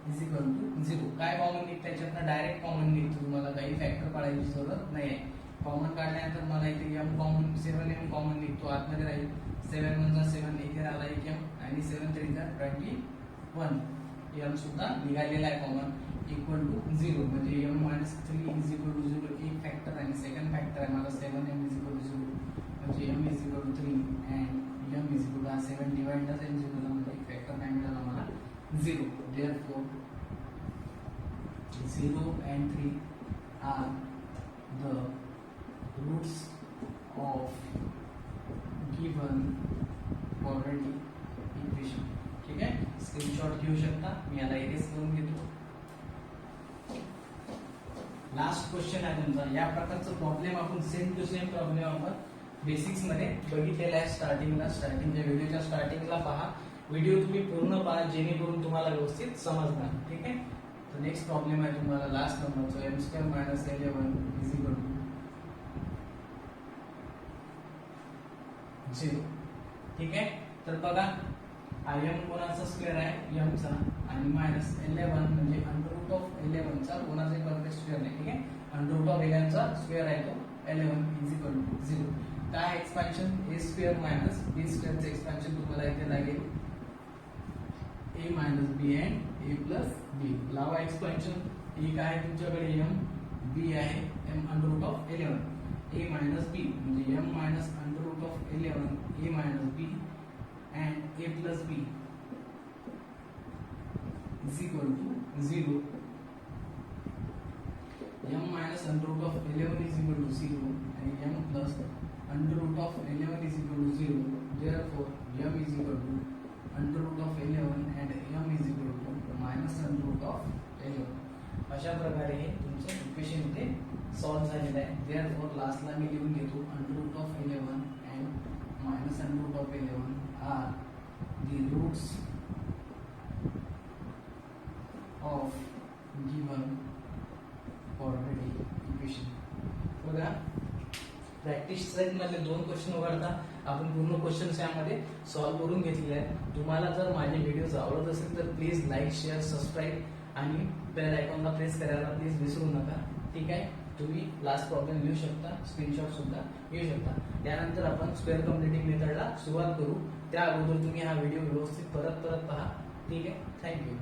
इज इक्वल टू 0. काय कॉमन निघतं त्याच्यातनं डायरेक्ट कॉमन निघतो. तुम्हाला काही फॅक्टर काढायची जरूरत नाही आहे. कॉमन काढल्यानंतर मला इथे m कॉमन 7m कॉमन निघतो. आतमध्ये राहील 7 1 7 इथे आला 1m आणि 7 3 21 1 एम सुद्धा निघालेला आहे कॉमन इक्वल टू 0 म्हणजे m minus 3 is equal to 0 एक फॅक्टर आणि सेकंड फॅक्टर आहे माझा 7 एम इज इक्वल टू 0 म्हणजे m is equal to 3 and m is equal to 7 divide by m equal to एक फॅक्टर काय मिळाला मला 0 therefore 0 and 3 are the roots of given quadratic equation. ठीक आहे, स्क्रीनशॉट घेऊ शकता, मी याला इरेज करून घेतो. लास्ट क्वेश्चन आहे तुमचा. या प्रकारचा प्रॉब्लेम आपण सेम टू सेम प्रॉब्लेम आपण बेसिक्स मध्ये बघितलेला आहे. स्टार्टिंगच्या व्हिडिओच्या स्टार्टिंगला पहा, व्हिडिओ तुम्ही पूर्ण पहा जेणेकरून तुम्हाला व्यवस्थित समजणार. ठीक आहे, तर नेक्स्ट प्रॉब्लेम आहे तुम्हाला लास्ट नंबरचा m square minus 11 is equal to 0. ठीक आहे, तर बघा हा एम कोणाचा स्क्वेअर आहे एम चा आणि मायनस 11 म्हणजे अंडर रूट ऑफ 11 चा कोणाचा परफेक्ट स्क्वेअर नाही. ठीक आहे, अंडर रूट ऑफ 11 चा स्क्वेअर आहे तो 11 इज इक्वल टू 0. काय expansion a square minus b square चे एक्सपान्शन तुम्हाला इथे लागेल a minus b and a plus b. लावा एक्सपान्शन. ए काय आहे तुमच्याकडे एम, बी आहे m under root of 11, a minus b म्हणजे m minus under root of 11 a minus b and a plus b is equal to 0. M minus under root of 11 is equal to 0 आणि m plus under root of 11 is equal to 0. Therefore m is equal to under root of 11 and m is equal to minus under root of 11. अशा प्रकारे हे तुमचं equation इथे solve झालेलं आहे. Therefore लास्टला मी लिहून घेतो under root of 11 and minus under root of 11 are the roots of given quadratic equation. बघा प्रॅक्टिस सेट मध्ये 2 क्वेश्चन उघडता, आपण पूर्ण क्वेश्चन यामध्ये सॉल्व्ह करून घेतलेले आहेत. तुम्हाला जर माझे व्हिडिओज आवडत असेल तर प्लीज लाईक शेअर सबस्क्राईब आणि बेल आयकॉनला प्रेस करायला प्लीज विसरू नका. ठीक आहे, तुम्ही लास्ट प्रॉब्लेम लिहू शकता, स्क्रीनशॉट सुद्धा घेऊ शकता. त्यानंतर आपण स्क्वेअर कम्प्लिटिंग मेथडला सुरुवात करू. त्या अगोदर तुम्ही हा व्हिडिओ व्यवस्थित परत पहा. ठीक आहे, थँक्यू.